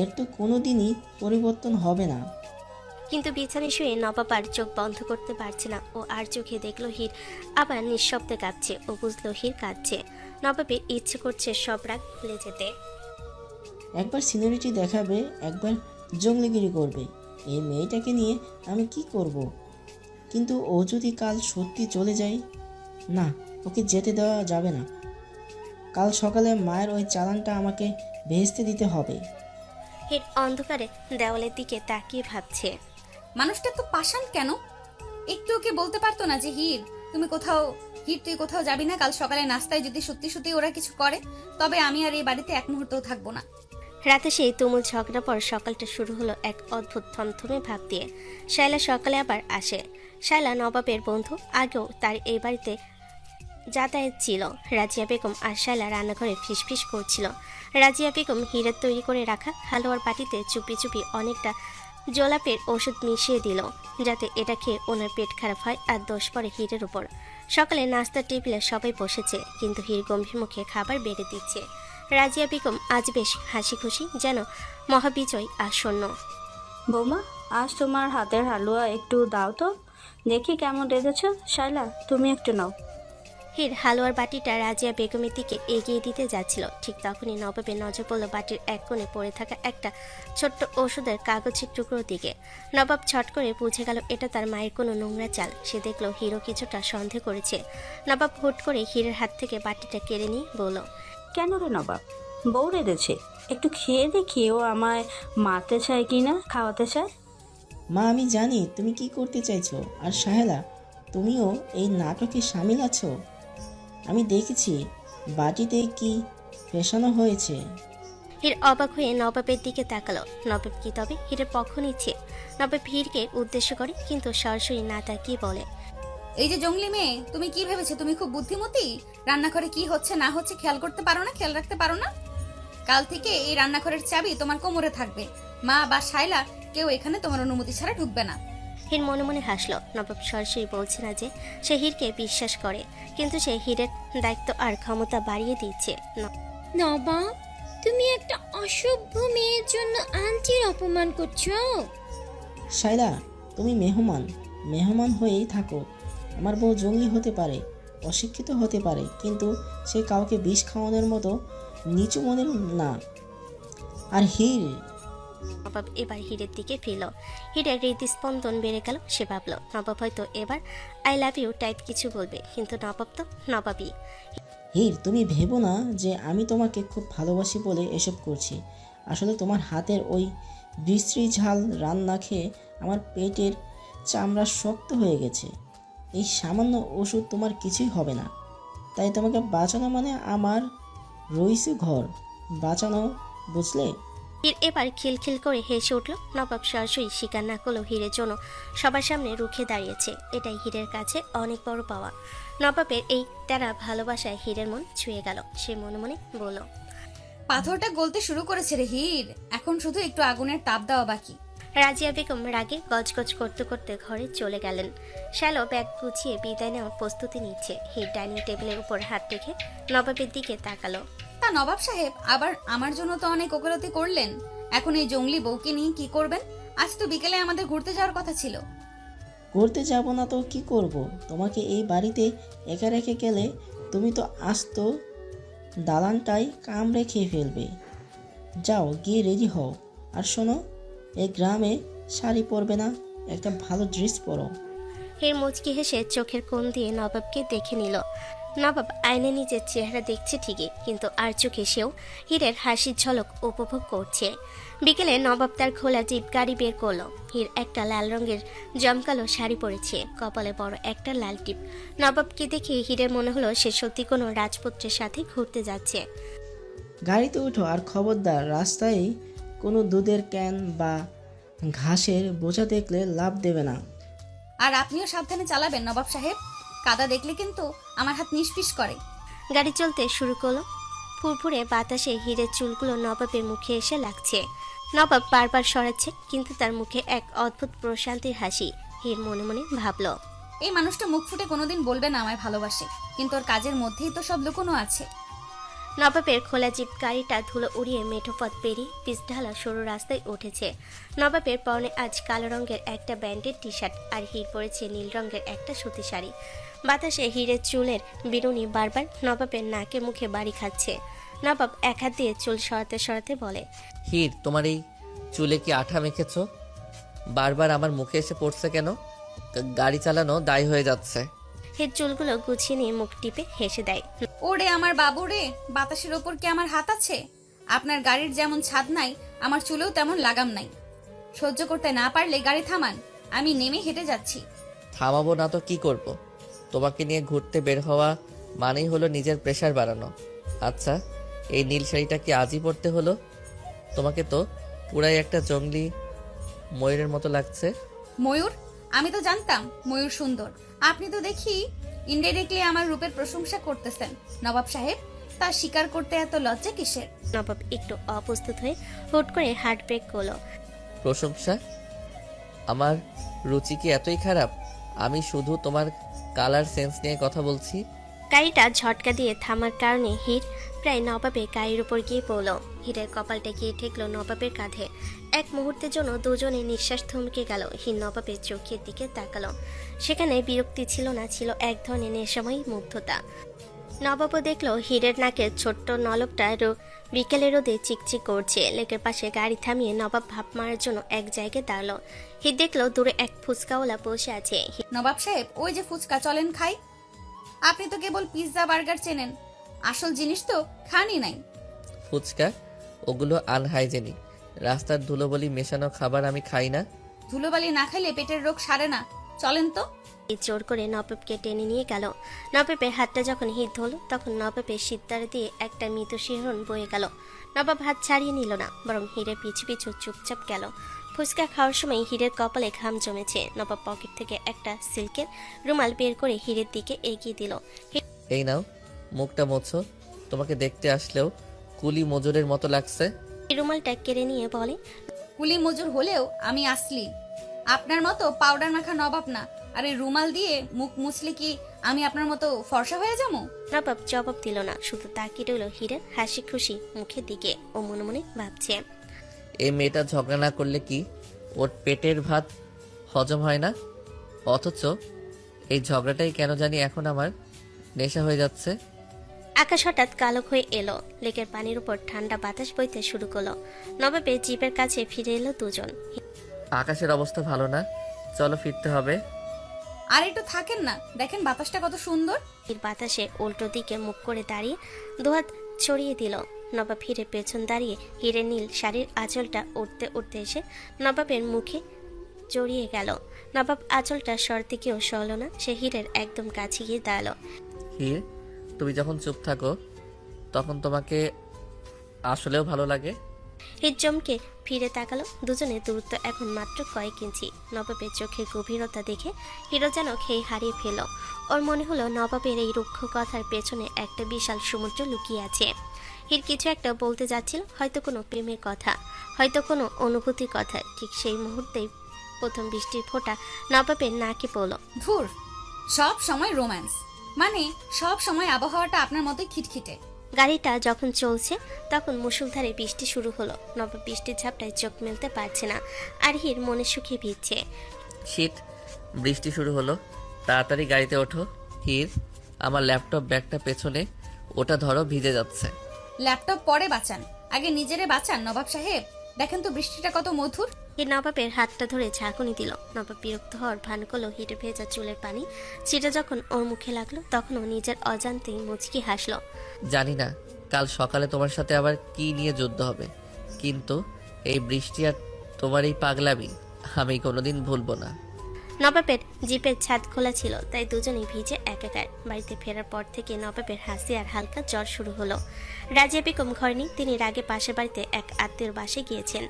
এর তো কোনো দিনই পরিবর্তন হবে না। কিন্তু বিছানায় শুয়ে নবাব আর চোখ বন্ধ করতে পারছে না। ও আর চোখে দেখলো হীর আবার নিঃশব্দে কাঁদছে। ও বুঝলো হীর কাঁদছে। নবাবের ইচ্ছে করছে সব রাগ ভুলে যেতে। একবার সিনিয়রিটি দেখাবে, একবার জঙ্গলিগিরি করবে। এই মেয়েটাকে নিয়ে আমি কি করব? কিন্তু ও যদি কাল সত্যি চলে যায়, না, ওকে যেতে দেওয়া যাবে না। কাল সকালে মায়ের ওই চালানটা আমাকে ভেস্তে দিতে হবে। হীর অন্ধকারে দেওয়ালের দিকে তাকিয়ে ভাবছে, মানুষটা তো পাষাণ কেন? একটু ওকে বলতে পারতো না যে হির তুই কোথাও যাবি না, কাল সকালে নাস্তায় যদি সত্যি সত্যি ওরা কিছু করে তবে আমি আর এই বাড়িতে এক মুহূর্তও থাকবো না। রাতে সেই তুমুল ঝগড়া পর সকালটা শুরু হলো এক অদ্ভুত থমথমে ভাব দিয়ে। শায়লা সকালে আবার আসে। শায়লা নবাবের বন্ধু, আগেও তার এই বাড়িতে যাতায়াত ছিল। রাজিয়া বেগম আর শায়লা রান্নাঘরে ফিসফিস করছিল। রাজিয়া বেগম হীরের তৈরি করে রাখা হালুয়ার বাটিতে চুপি চুপি অনেকটা জোলাপের ওষুধ মিশিয়ে দিল, যাতে এটা খেয়ে ওনার পেট খারাপ হয় আর দোষ পড়ে হীরের উপর। সকালে নাস্তার টেবিলে সবাই বসেছে, কিন্তু হীর গম্ভীর মুখে খাবার বেড়ে দিচ্ছে। রাজিয়া বেগম আজ বেশ হাসি খুশি, যেন মহাবিজয় আসন্ন। বৌমা, আজ তোমার হাতের হালুয়া একটু দাও তো, দেখি কেমন রেঁধেছ। শায়লা, তুমি একটু নাও। হীর হালুয়ার বাটিটা রাজিয়া বেগমের দিকে এগিয়ে দিতে যাচ্ছিল, ঠিক তখনই নবাবের নজর পড়ল বাটির এক কোণে পড়ে থাকা একটা ছোট্ট ওষুধের কাগজের টুকরোর দিকে। নবাব ছট করে বুঝে গেল এটা তার মায়ের কোনো নোংরা চাল। সে দেখল হিরো কিছুটা সন্দেহ করেছে। নবাব হুট করে হীরের হাত থেকে বাটিটা কেড়ে নিয়ে বলল, কেন রে নবাব, বউ রেঁধেছে, একটু খেয়ে দেখি ও আমায় মারতে চায় কি না, খাওয়াতে চায়। মা, আমি জানি তুমি কি করতে চাইছো। আর সাহেলা, তুমিও এই নাটকে সামিল আছো। আমি দেখেছি বাটিতে কি ফেসানো হয়েছে। হীর অবাক হয়ে নবাবের দিকে তাকালো। নবাব কি তবে হীরের পক্ষ নিচ্ছে? নবাব হীরকে উদ্দেশ্য করে কিন্তু সরাসরি না তাকিয়ে বলে, এই যে জঙ্গলি মেয়ে, তুমি কি ভেবেছো তুমি খুব বুদ্ধিমতী? রান্নাঘরে কি হচ্ছে না হচ্ছে খেয়াল করতে পারো না, খেয়াল রাখতে পারো না? কাল থেকে এই রান্নাঘরের চাবি তোমার কোমরে থাকবে। মা বা শায়লা কেউ এখানে তোমার অনুমতি ছাড়া ঢুকবে না। হীর মনে মনে হাসলো। নবাব সরাসরি বলছে না যে সে হীরকে বিশ্বাস করে, কিন্তু সে হীরের দায়িত্ব আর ক্ষমতা বাড়িয়ে দিচ্ছে। নবাব, তুমি একটা অসভ্য মেয়ের জন্য আন্টির অপমান করছো। শায়লা, তুমি মেহমান হয়েই থাকো। আমার বউ জঙ্গলি হতে পারে, অশিক্ষিত হতে পারে, কিন্তু সে কাউকে বিষ খাওয়ানোর মতো নিচু মনের না। আর হীর। নবাব এবার হীরের দিকে ফিরল। হীরের হৃদস্পন্দন বেড়ে গেল। সে ভাবল নবাব হয়তো এবার আই লাভ ইউ টাইপ কিছু বলবে, কিন্তু নবাব তো নবাবই। হীর, তুমি ভেবো না যে আমি তোমাকে খুব ভালোবাসি বলে এসব করছি। আসলে তোমার হাতের ওই বিশ্রী ঝাল রান্না খেয়ে আমার পেটের চামড়া শক্ত হয়ে গেছে। এই সামান্য ওষুধ তোমার কিছুই হবে না। তাই তোমাকে বাঁচানো মানে আমার রইছে ঘর বাঁচানো, বুঝলে? হীর এবার খিলখিল করে হেসে উঠল। নবাব সরাসরি স্বীকার না করলেও হীরের জন্য সবার সামনে রুখে দাঁড়িয়েছে। এটাই হীরের কাছে অনেক বড় পাওয়া। নবাবের এই তেরা ভালোবাসায় হীরের মন ছুঁয়ে গেল। সে মনে মনে বলল, পাথরটা গলতে শুরু করেছে রে হীর, এখন শুধু একটু আগুনের তাপ দেওয়া বাকি। রাজিয়া বেগম রাগে গজগজ করতে করতে ঘরে চলে গেলেন। শ্যালো ব্যাগ গুছিয়ে বিদায় নেওয়ার প্রস্তুতি নিচ্ছে। হীর ডাইনিং টেবিলের উপর হাত রেখে নবাবের দিকে তাকালো। তা নবাব সাহেব, আবার আমার জন্য তো অনেক ওকালতি করলেন, এখন এই জঙ্গলি বউকে নিয়ে কি করবেন? আজ তো বিকেলে আমাদের ঘুরতে যাওয়ার কথা ছিল। করতে যাব না তো কি করব? তোমাকে এই বাড়িতে একা রেখে গেলে তুমি তো আস্ত দালানটাই কামড়ে খেয়ে ফেলবে। যাও, গিয়ে রেডি হও। আর শোনো, এই গ্রামে শাড়ি পরবে না, একটা ভালো ড্রেস পরো। হীর মুচকি হেসে চোখের কোণ দিয়ে নবাবকে দেখে নিল। নবাব আয়নে নিজের চেহারা দেখছে ঠিকই, কিন্তু আর চোখে সেও হীরের হাসির ঝলক উপভোগ করছে। বিকেলে নবাব তার খোলা জিপ গাড়ি বের করলো। হীর একটা লাল রঙের জমকালো শাড়ি পরেছে, কপালে বড় একটা লাল টিপ। নবাবকে দেখে হীরের মনে হলো সে সত্যি কোনো রাজপুত্রের সাথে ঘুরতে যাচ্ছে। গাড়িতে উঠো, আর খবরদার রাস্তায় কোনো দুধের ক্যান বা ঘাসের বোঝা দেখলে লাভ দেবে না। আর আপনিও সাবধানে চালাবেন নবাব সাহেব, কাদা দেখলে কিন্তু আমার হাত নিষ্পিস করে। গাড়ি চলতে শুরু করলো। ফুরফুরে বাতাসে হীরের চুলগুলো নবাবের মুখে এসে লাগছে। নবাব বারবার সরাচ্ছে, কিন্তু তার মুখে এক অদ্ভুত প্রশান্তির হাসি। হীর মনে মনে ভাবলো, এই মানুষটা মুখ ফুটে কোনোদিন বলবে না আমায় ভালোবাসে, কিন্তু ওর কাজের মধ্যেই তো সব লুকোনো আছে। নবাবের খোলা জিপ গাড়িটা ধুলো উড়িয়ে মেঠো পথ পেরিয়ে পিচঢালা সরু রাস্তায় উঠেছে। নবাবের পরনে আজ কালো রঙের একটা ব্যান্ডেড টি শার্ট, আর হীর পরেছে নীল রঙের একটা সুতি শাড়ি। বাতাসে হীরের চুলের বিরুনি বারবার নবাবের নাকে মুখে বাড়ি খাচ্ছে। নবাব এক হাত দিয়ে চুল সরাতে সরাতে বলে, হীর, তোমার এই চুলে কি আঠা মেখেছো? বারবার আমার মুখে এসে পড়ছে কেন? গাড়ি চালানো দায় হয়ে যাচ্ছে। হীর চুলগুলো গুছিয়ে নিয়ে মুখ টিপে হেসে দেয়। ওরে আমার বাবু রে, বাতাসের ওপর কি আমার হাত আছে? আপনার গাড়ির যেমন ছাদ নাই, আমার চুলেও তেমন লাগাম নাই। সহ্য করতে না পারলে গাড়ি থামান, আমি নেমে হেঁটে যাচ্ছি। থামাবো না তো কি করব? তোমাকে নিয়ে ঘুরতে বের হওয়া মানেই হলো নিজের প্রেশার বাড়ানো। আচ্ছা, এই নীল শাড়িটা কি আজই পরতে হলো? তোমাকে তো পুরাই একটা জঙ্গলি ময়ূরের মতো লাগছে। ময়ূর? আমি তো জানতাম ময়ূর সুন্দর। আপনি তো দেখি ইনডাইরেক্টলি আমার রূপের প্রশংসা করতেছেন নবাব সাহেব। তা স্বীকার করতে এত লজ্জা কিসের? নবাব একটু অপ্রস্তুত হয়ে হুট করে হার্ট ব্রেক করলো। প্রশংসা? আমার রুচি কি এতই খারাপ? আমি শুধু তোমার কালার সেন্স নিয়ে কথা বলছি। গাড়িটা ঝটকা দিয়ে থামার কারণে হির প্রায় নবাবের গাড়ির উপর গিয়ে পড়ল। হীরের কপালটা গিয়ে ঠেকলো নবাবের কাঁধে। এক মুহূর্তের জন্য দুজনে নিঃশ্বাস থমকে গেল। হীর নবাবের চোখের দিকে তাকালো। সেখানে বিরক্তি ছিল না, ছিল এক ধরনের নেশাময়ী মুগ্ধতা। নবাবও দেখলো হীরের নাকের ছোট্ট নলকটা বিকেলের রোদে চিকচিক করছে। লেকের পাশে গাড়ি থামিয়ে নবাব ভাপ মারার জন্য এক জায়গায় দাঁড়ালো। হীর দেখলো দূরে এক ফুচকাওয়ালা বসে আছে। নবাব সাহেব, ওই যে ফুচকা, চলেন খাই। আপনি তো কেবল পিৎজা বার্গার চেনেন, আসল জিনিস তো খানই নাই। ফুচকা? ওগুলো আনহাইজেনিক, রাস্তার ধুলোবলি মেশানো খাবার আমি খাই না। ধুলোবালি না খাইলে পেটের রোগ সারে না। চলেন তো। জোর করে নবাবকে টেনে নিয়ে গেল। নবাবের হাতটা যখন হিট ধরল তখন নবাবের সিদ্ধার দিয়ে একটা মৃত শিহরণ বয়ে গেল। নবাব হাত ছাড়িয়ে নিল না, বরং হীরের পিছু পিছু চুপচাপ গেল। ফুচকা খাওয়ার সময় হীরের কপালে ঘাম জমেছে। নবাব পকেট থেকে একটা সিল্কের রুমাল বের করে হীরের দিকে এগিয়ে দিল। এই নাও, মুখটা মোছো। তোমাকে দেখতে আসলেও কুলি মজুরের মতো লাগছে। রুমালটা কেড়ে নিয়ে বলে, কুলি মজুর হলেও আমি আসলি আপনার মতো পাউডার মাখা নবাব না। আর এই রুমাল দিয়ে মুখ মুছলে কি আমি আপনার মতো ফর্সা হয়ে যাবো? নবাব জবাব দিল না, শুধু তাকিয়ে রইল হীরের হাসি খুশি মুখের দিকে। ও মনে মনে ভাবছে, এই মেয়েটা ঝগড়া না করলে কি ওর পেটের ভাত হজম হয় না? অথচ এই ঝগড়াটাই কেন জানি এখন আমার নেশা হয়ে যাচ্ছে। আকাশ হঠাৎ কালো হয়ে এলো। লেকের পানির উপর ঠান্ডা বাতাস বইতে শুরু করলো। নবাবের জিপের কাছে ফিরে এলো দুজন। আকাশের অবস্থা ভালো না, চলো ফিরতে হবে। আর একটু থাকেন না, দেখেন বাতাসটা কত সুন্দর। এর বাতাসে উল্টো দিকে মুখ করে দাঁড়িয়ে দুহাত ছড়িয়ে দিল। নবাব হীরে পেছন দাঁড়িয়ে হীরে নীল শাড়ির আঁচলটা উঠতে উঠতে এসে নবাবের মুখে জড়িয়ে গেল। নবাব আঁচলটা সরতে গিয়েও সরল না, সে হীরের একদম কাছে গিয়ে দাঁড়ালো। হীর, তুমি যখন চুপ থাকো তখন তোমাকে আসলেও ভালো লাগে। হীর চমকে ফিরে তাকালো। দুজনের দূরত্ব এখন মাত্র কয়েক ইঞ্চি। নবাবের চোখের গভীরতা দেখে হিরো যেন খেয়ে হারিয়ে ফেল। ওর মনে হলো নবাবের এই রুক্ষ কথার পেছনে একটা বিশাল সমুদ্র লুকিয়ে আছে। হীর কিছু একটা বলতে যাচ্ছিল, হয়তো কোনো প্রেমের কথা, হয়তো কোনো অনুভূতির কথা। ঠিক সেই মুহূর্তেই প্রথম বৃষ্টির ফোঁটা নবাবের নাকে পড়ল। ধুর, সব সময় রোম্যান্স, মানে সব সময় আবহাওয়াটা আপনার মতোই খিটখিটে। গাড়িটা যখন চলছে তখন মুষলধারে বৃষ্টি শুরু হলো। নবাব বৃষ্টির ঝাপটায় চোখ মেলতে পারছে না, আর হীর মনে সুখে ভিজছে। শীত, বৃষ্টি শুরু হলো, তাড়াতাড়ি গাড়িতে ওঠো। হীর, আমার ল্যাপটপ ব্যাগটা পেছনে, ওটা ধরো, ভিজে যাচ্ছে। ল্যাপটপ পরে বাঁচান, আগে নিজেরে বাঁচান নবাব সাহেব। দেখেন তো বৃষ্টিটা কত মধুর। হীর নবাবের হাতটা ধরে ঝাঁকুনি দিল। নবাব বিরক্ত হওয়ার ভান করলো। হিটে ভেজা চুলের পানি সেটা যখন ওর মুখে লাগলো তখন ও নিজের অজান্তেই মুচকি হাসলো। জানি না কাল সকালে তোমার সাথে আবার কি নিয়ে যুদ্ধ হবে, কিন্তু এই বৃষ্টি আর তোমার এই পাগলামি আমি কোনোদিন ভুলবো না। নবাবের জিপের ছাদ খোলা ছিল, তাই দুজনেই ভিজে একাকার। বাড়িতে ফেরার পর থেকে নবাবের হাসি আর হালকা জ্বর শুরু হলো। রাজিয়া বেগম ঘর নেই, তিনি রাগে পাশের বাড়িতে এক আত্মীয়র বাসে গিয়েছেন।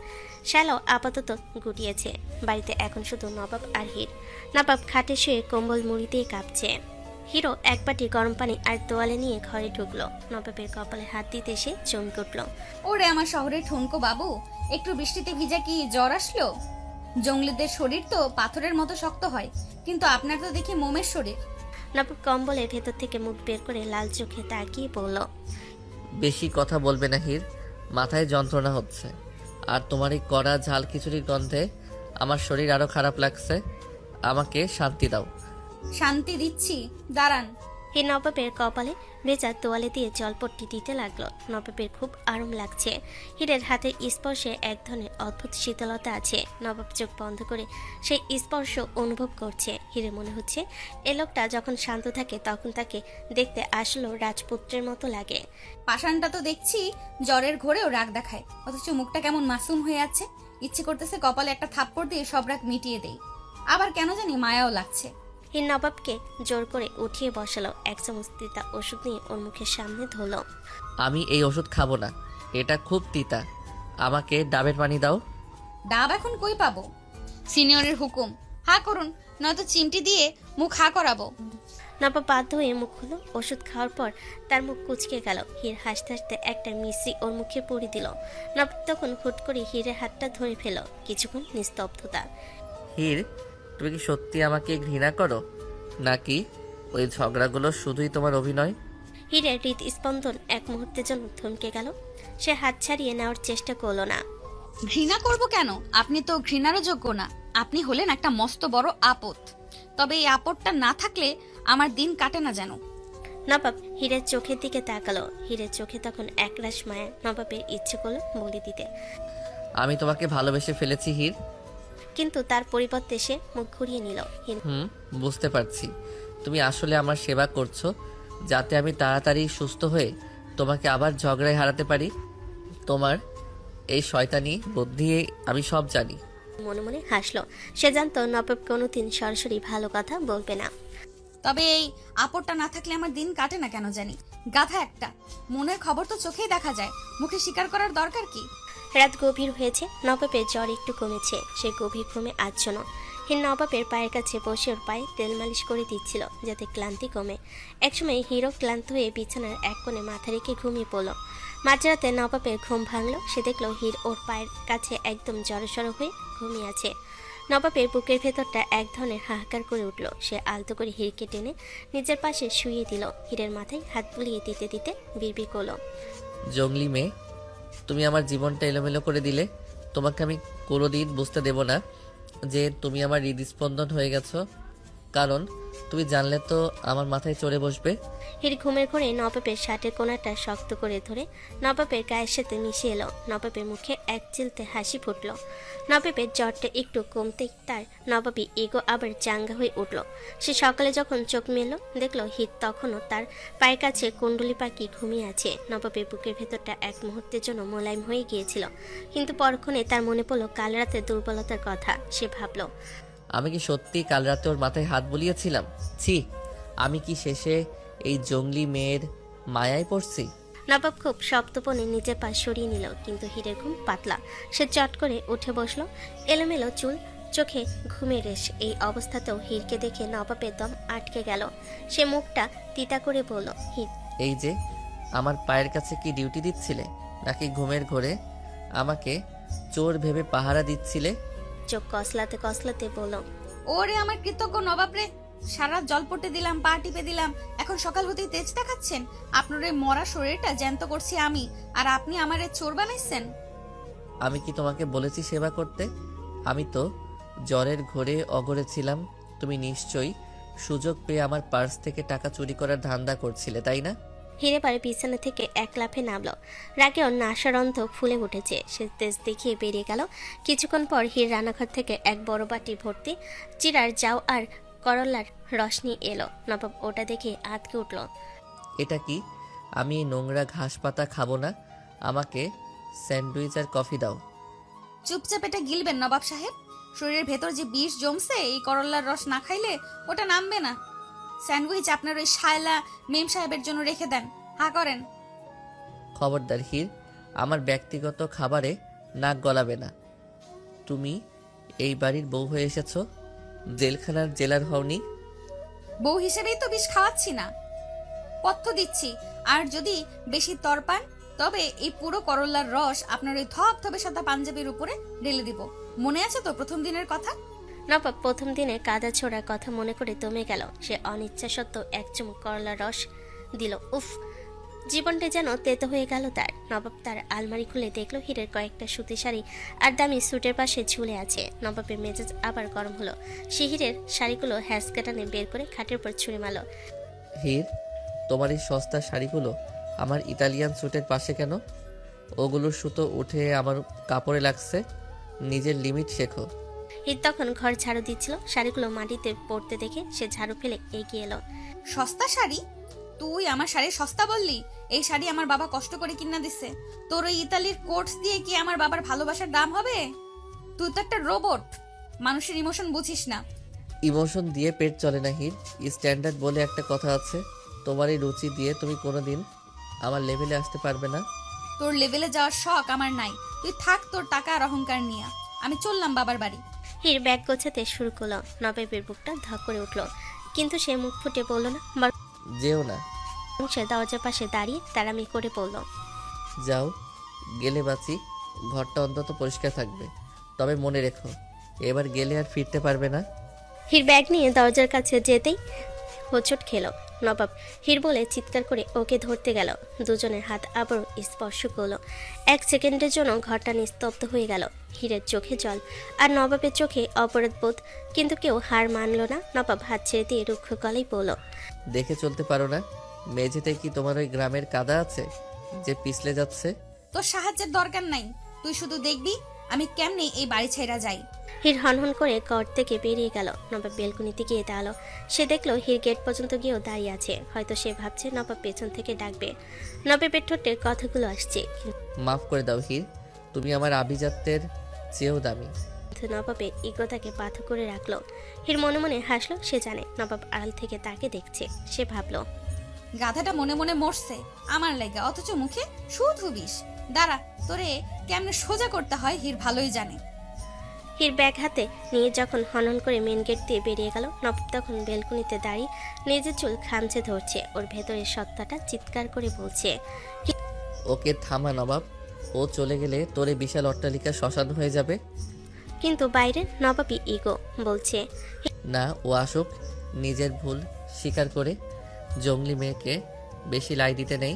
শ্যালাও আপাতত গুটিয়েছে। বাড়িতে এখন শুধু নবাব আর হীর। নবাব খাটে শুয়ে কম্বল মুড়ি দিয়ে কাঁপছে। হিরো এক বাটি গরম পানি আর তোয়ালে নিয়ে ঘরে ঢুকলো। নবাবের কপালে হাত দিতে এসে চমকে উঠল। ওরে আমার শহরের ঠুনকো বাবু, একটু বৃষ্টিতে ভিজা কি জ্বর আসলো? জঙ্গলিদের শরীর তো পাথরের মতো শক্ত হয়, কিন্তু আপনার তো দেখি মোমের শরীর। নবাব কম্বলের ভেতর থেকে মুখ বের করে লাল চোখে তাকিয়ে বলল, বেশি কথা বলবে না হীর, মাথায় যন্ত্রণা হচ্ছে, আর তোমার এই কড়া ঝাল খিচুড়ির গন্ধে আমার শরীর আরো খারাপ লাগছে। আমাকে শান্তি দাও। শান্তি দিচ্ছি, দাঁড়ান। হে নবাবের কপালে ভেজা তোয়ালে দিয়ে জলপট্টি দিতে লাগলো। নবাবের খুব আরাম লাগছে। হীরের হাতের স্পর্শে এক ধরনের অদ্ভুত শীতলতা আছে। নবাব চোখ বন্ধ করে সেই স্পর্শ অনুভব করছে। হীরে মনে হচ্ছে এ লোকটা যখন শান্ত থাকে তখন তাকে দেখতে আসলেও রাজপুত্রের মতো লাগে। পাষাণটা তো দেখছি জ্বরের ঘোরেও রাগ দেখায়, অথচ মুখটা কেমন মাসুম হয়ে আছে। ইচ্ছে করতেছে কপালে একটা থাপ্পড় দিয়ে সব রাগ মিটিয়ে দেই। আবার কেন জানি মায়াও লাগছে। হির নবাবকে জোর করে উঠিয়ে বসালো, এক চামচ তিতা ওষুধ নিয়ে ওর মুখের সামনে ধরলো। আমি এই ওষুধ খাবো না, এটা খুব তিতা। আমাকে ডাবের পানি দাও। ডাব এখন কই পাবো? সিনিয়রের হুকুম, হা করুন, নয়তো চিমটি দিয়ে মুখ হা করাবো। নবাব বাধ্য হয়ে মুখ হলো। ওষুধ খাওয়ার পর তার মুখ কুচকে গেল। হির হাসতে হাসতে একটা মিশ্রি ওর মুখে পড়ে দিল। নবাব তখন হুট করে হিরের হাতটা ধরে ফেল। কিছুক্ষণ নিস্তব্ধতা। হির, তুমি কি সত্যি আমাকে ঘৃণা করো, নাকি ওই ঝগড়াগুলো শুধুই তোমার অভিনয়? হিরের হৃদস্পন্দন এক মুহূর্তের জন্য থমকে গেল। সে হাত ছাড়িয়ে নেওয়ার চেষ্টা করলো না। ঘৃণা করব কেন? আপনি তো ঘৃণারও যোগ্য না। আপনি হলেন একটা মস্ত বড় আপদ। তবে এই আপদটা না থাকলে আমার দিন কাটে না যেন। নবাব হীরের চোখের দিকে তাকালো। হীরের চোখে তখন একরাশ মায়া। নবাবের ইচ্ছে করলো বলে দিতে, আমি তোমাকে ভালোবেসে ফেলেছি হির। কিন্তু তার পরিবর্তে সে মুখ ঘুরিয়ে নিল। বুঝতে পারছি, তুমি আসলে আমার সেবা করছো, যাতে আমি তাড়াতাড়ি সুস্থ হয়ে তোমাকে আবার ঝগড়ায় হারাতে পারি। তোমার এই শয়তানি বুদ্ধি আমি সব জানি। মনে মনে হাসলো। সে জানতো নবাব কোনোদিন সরাসরি ভালো কথা বলবে না। তবে এই আপদটা না থাকলে আমার দিন কাটে না কেন জানি। গাধা একটা, মনের খবর তো চোখেই দেখা যায়, মুখে স্বীকার করার দরকার কি? রাত গভীর হয়েছে। নবাবের জ্বর একটু কমেছে। সে গভীর ঘুমে আচ্ছন্ন। হির নবাবের পায়ের কাছে বসে ওর পায়ে তেল মালিশ করে দিচ্ছিল, যাতে ক্লান্তি কমে। একসময় হিরো ক্লান্ত হয়ে বিছানার এক কোণে মাথা রেখে ঘুমিয়ে পড়ল। মাঝরাতে নবাবের ঘুম ভাঙলো। সে দেখলো হির ওর পায়ের কাছে একদম জড়সড় হয়ে ঘুমিয়ে আছে। নবাবের বুকের ভেতরটা এক ধরনের হাহাকার করে উঠল। সে আলতো করে হিরকে টেনে নিজের পাশে শুইয়ে দিল। হিরের মাথায় হাত বুলিয়ে দিতে দিতে বিড়বিড় করল, জঙ্গলি মেয়ে, তুমি আমার জীবনটা এলোমেলো করে দিলে। তোমাকে আমি কোনোদিন বুঝতে দেব না যে তুমি আমার হৃদস্পন্দন হয়ে গেছো, কারণ তুমি জানলে তো আমার মাথায় চড়ে বসবে। হির ঘুমের ঘরে নবাবের শার্টের কোনাটা শক্ত করে ধরে নবাবের গায়ের সাথে মিশে এলো। নবাবের মুখে এক চিলতে হাসি ফুটল। নবাবের জ্বরটা একটু কমতেই তার নবাবী এগো আবার চাঙ্গা হয়ে উঠল। সে সকালে যখন চোখ মেলল, দেখলো হির তখনও তার পায়ের কাছে কুণ্ডলি পাখি ঘুমিয়ে আছে। নবাবের বুকের ভেতরটা এক মুহূর্তের জন্য মোলায়েম হয়ে গিয়েছিল, কিন্তু পরক্ষণে তার মনে পড়ল কাল রাতের দুর্বলতার কথা। সে ভাবল, আমি কি সত্যি কাল রাতে ওর মাথায় হাত বুলিয়েছিলাম? ছি, আমি কি শেষে এই জঙ্গলি মেয়ের মায়ায় পড়ছি? নবাব খুব শক্তপণে নিজের পা সরিয়ে নিল, কিন্তু হিরের ঘুম পাতলা। সে চট করে উঠে বসলো। এলোমেলো চুল, চোখে ঘুমের রেশ। এই অবস্থাতেও হিরকে দেখে নবাবের দম আটকে গেল। সে মুখটা তিতা করে বলল, হির, এই যে আমার পায়ের কাছে কি ডিউটি দিচ্ছিলে, নাকি ঘুমের ঘোরে আমাকে চোর ভেবে পাহারা দিচ্ছিলে? চোখ কসলাতে কসলাতে বলল, ওরে আমার কৃতজ্ঞ নবাব রে, সারা জল পড়তে দিলাম, পা টিপে দিলাম, এখন সকাল হতেই তেজ দেখাচ্ছেন। আপনার এই মরা শরীরটা জ্যান্ত করছি আমি, আর আপনি আমারে চোর বানাইছেন। আমি কি তোমাকে বলেছি সেবা করতে? আমি তো জ্বরের ঘোরে অগরে ছিলাম। তুমি নিশ্চয়ই সুযোগ পেয়ে আমার পার্স থেকে টাকা চুরি করার ধান্দা করছিলে, তাই না? হিরে পারে বিছানা থেকে এক লাফে নামলো। রাগে ওর নাসারন্ধ ফুলে উঠেছে। সে তেজ দেখিয়ে বেরিয়ে গেল। কিছুক্ষণ পর হির রান্নাঘর থেকে এক বড় বাটি ভর্তি চিরার জাউ আর করলার রস নিয়ে এলো। নবাব ওটা দেখে আঁতকে উঠল। এটা কি? আমি এই নোংরা ঘাস পাতা খাবো না, আমাকে স্যান্ডউইচ আর কফি দাও। চুপচাপ এটা গিলবেন নবাব সাহেব। শরীরের ভেতর যে বিষ জমছে, এই করলার রস না খাইলে ওটা নামবে না। স্যান্ডউইচ আপনার ওই শায়লা মেম সাহেবের জন্য রেখে দেন, হা করেন। খবরদার হির, আমার ব্যক্তিগত খাবারে নাক গলাবে না। তুমি এই বাড়ির বউ হয়ে এসেছো, জেলখানার জেলার হওনি। বউ হিসেবেই তো বিষ খাওয়াচ্ছি না, পথ্য দিচ্ছি। আর যদি বেশি তর পান, তবে এই পুরো করলার রস আপনার ওই ধবধবে সাদা পাঞ্জাবির উপরে ঢেলে দিব। মনে আছে তো প্রথম দিনের কথা? নবাব প্রথম দিনে কাদা ছোড়ার কথা মনে করে দমে গেল। সে অনিচ্ছা সত্ত্বেও এক চুমুক করলার রস দিল। উফ, জীবনটা যেন তেতো হয়ে গেল তার। নবাব তার আলমারি খুলে দেখলো হিরের কয়েকটা সুতি শাড়ি আর দামি স্যুটের পাশে ঝুলে আছে। নবাবের মেজাজ আবার গরম হলো। সে হিরের শাড়িগুলো হ্যাসকাটানে বের করে খাটের উপর ছুঁড়ে মারল। হির, তোমার এই সস্তা শাড়িগুলো আমার ইতালিয়ান স্যুটের পাশে কেন? ওগুলোর সুতো উঠে আমার কাপড়ে লাগছে। নিজের লিমিট শেখো। হির তখন ঘর ঝাড়ু দিচ্ছিল। শাড়িগুলো মাটিতে পড়তে দেখে সে ঝাড়ু ফেলে এগিয়ে এলো। সস্তা শাড়ি? তুই আমার শাড়ি সস্তা বললি? এই শাড়ি আমার বাবা কষ্ট করে কিনা দিছে। তোর ওই ইতালির কোটস দিয়ে কি আমার বাবার ভালোবাসার দাম হবে? তুই তো একটা রোবট, মানুষের ইমোশন বুঝিস না। ইমোশন দিয়ে পেট চলে না হির। স্ট্যান্ডার্ড বলে একটা কথা আছে। তোমার এই রুচি দিয়ে তুমি কোনোদিন আমার লেভেলে আসতে পারবে না। তোর লেভেলে যাওয়ার শখ আমার নাই। তুই থাক তোর টাকা আর অহংকার নিয়ে। আমি চললাম বাবার বাড়ি। হির ব্যাগ গোছাতে শুরু করলো। নবাবের বুকটা ধক করে উঠল, কিন্তু সে মুখ ফুটে বলল না, যেও না। বরং সে দরজার পাশে দাঁড়িয়ে তাড়ামি করে বলল, যাও, গেলে বাঁচি। ঘরটা অন্তত পরিষ্কার থাকবে। তবে মনে রেখো, এবার গেলে আর ফিরতে পারবে না। হির ব্যাগ নিয়ে দরজার কাছে যেতেই হোঁচট খেল। নবাব হির বলে চিৎকার করে ওকে ধরতে গেল। দুজনের হাত আবার স্পর্শ করলো। 1 সেকেন্ডের জন্য ঘরটা নিস্তব্ধ হয়ে গেল। হিরের চোখে জল আর নবাবের চোখে অপরাধবোধ, কিন্তু কেউ হার মানল না। নবাব হাত ছেড়ে দিয়ে রুক্ষ গলায় বলল, দেখে চলতে পারো না? মেঝেতে কি তোমার ওই গ্রামের কাদা আছে যে পিছলে যাচ্ছে? তোর সাহায্যের দরকার নাই। তুই শুধু দেখবি আমি কেমনে এই বাড়ি ছেড়া যাই। হির হনহন করে ঘর থেকে বেরিয়ে গেল। নবাব বেলকুনিতে গিয়ে দাঁড়ালো। সে দেখলো হির গেট পর্যন্ত গিয়েও দাঁড়িয়ে আছে। হয়তো সে ভাবছে নবাব পেছন থেকে ডাকবে। নবাবের ঠোঁটের কথাগুলো আসছে, মাফ করে দাও হির, তুমি আমার আভিজাত্যের চেয়েও দামি। কিন্তু নবাবের ইগোটাকে বাধ্য করে রাখলো। হির মনে মনে হাসলো। সে জানে নবাব আড়াল থেকে তাকে দেখছে। সে ভাবলো, গাধাটা মনে মনে মরছে আমার লেগা, অথচ মুখে শুধু বিষ। দাঁড়া, তোরে কেমনে সোজা করতে হয় হির ভালোই জানে। হির ব্যাগ হাতে নিয়ে যখন হনহন করে মেন গেট দিয়ে বেরিয়ে গেল, নবাব তখন বেলকুনিতে দাঁড়িয়ে নিজের চুল খামচে ধরছে। ওর ভেতরের সত্তাটা চিৎকার করে বলছে, ওকে থামা নবাব। ও চলে গেলে তোরে বিশাল অট্টালিকা শ্মশান হয়ে যাবে। কিন্তু বাইরে নবাবই ইগো বলছে, না, ও আসুক, নিজের ভুল স্বীকার করে। জঙ্গলি মেয়েকে বেশি লাই দিতে নেই।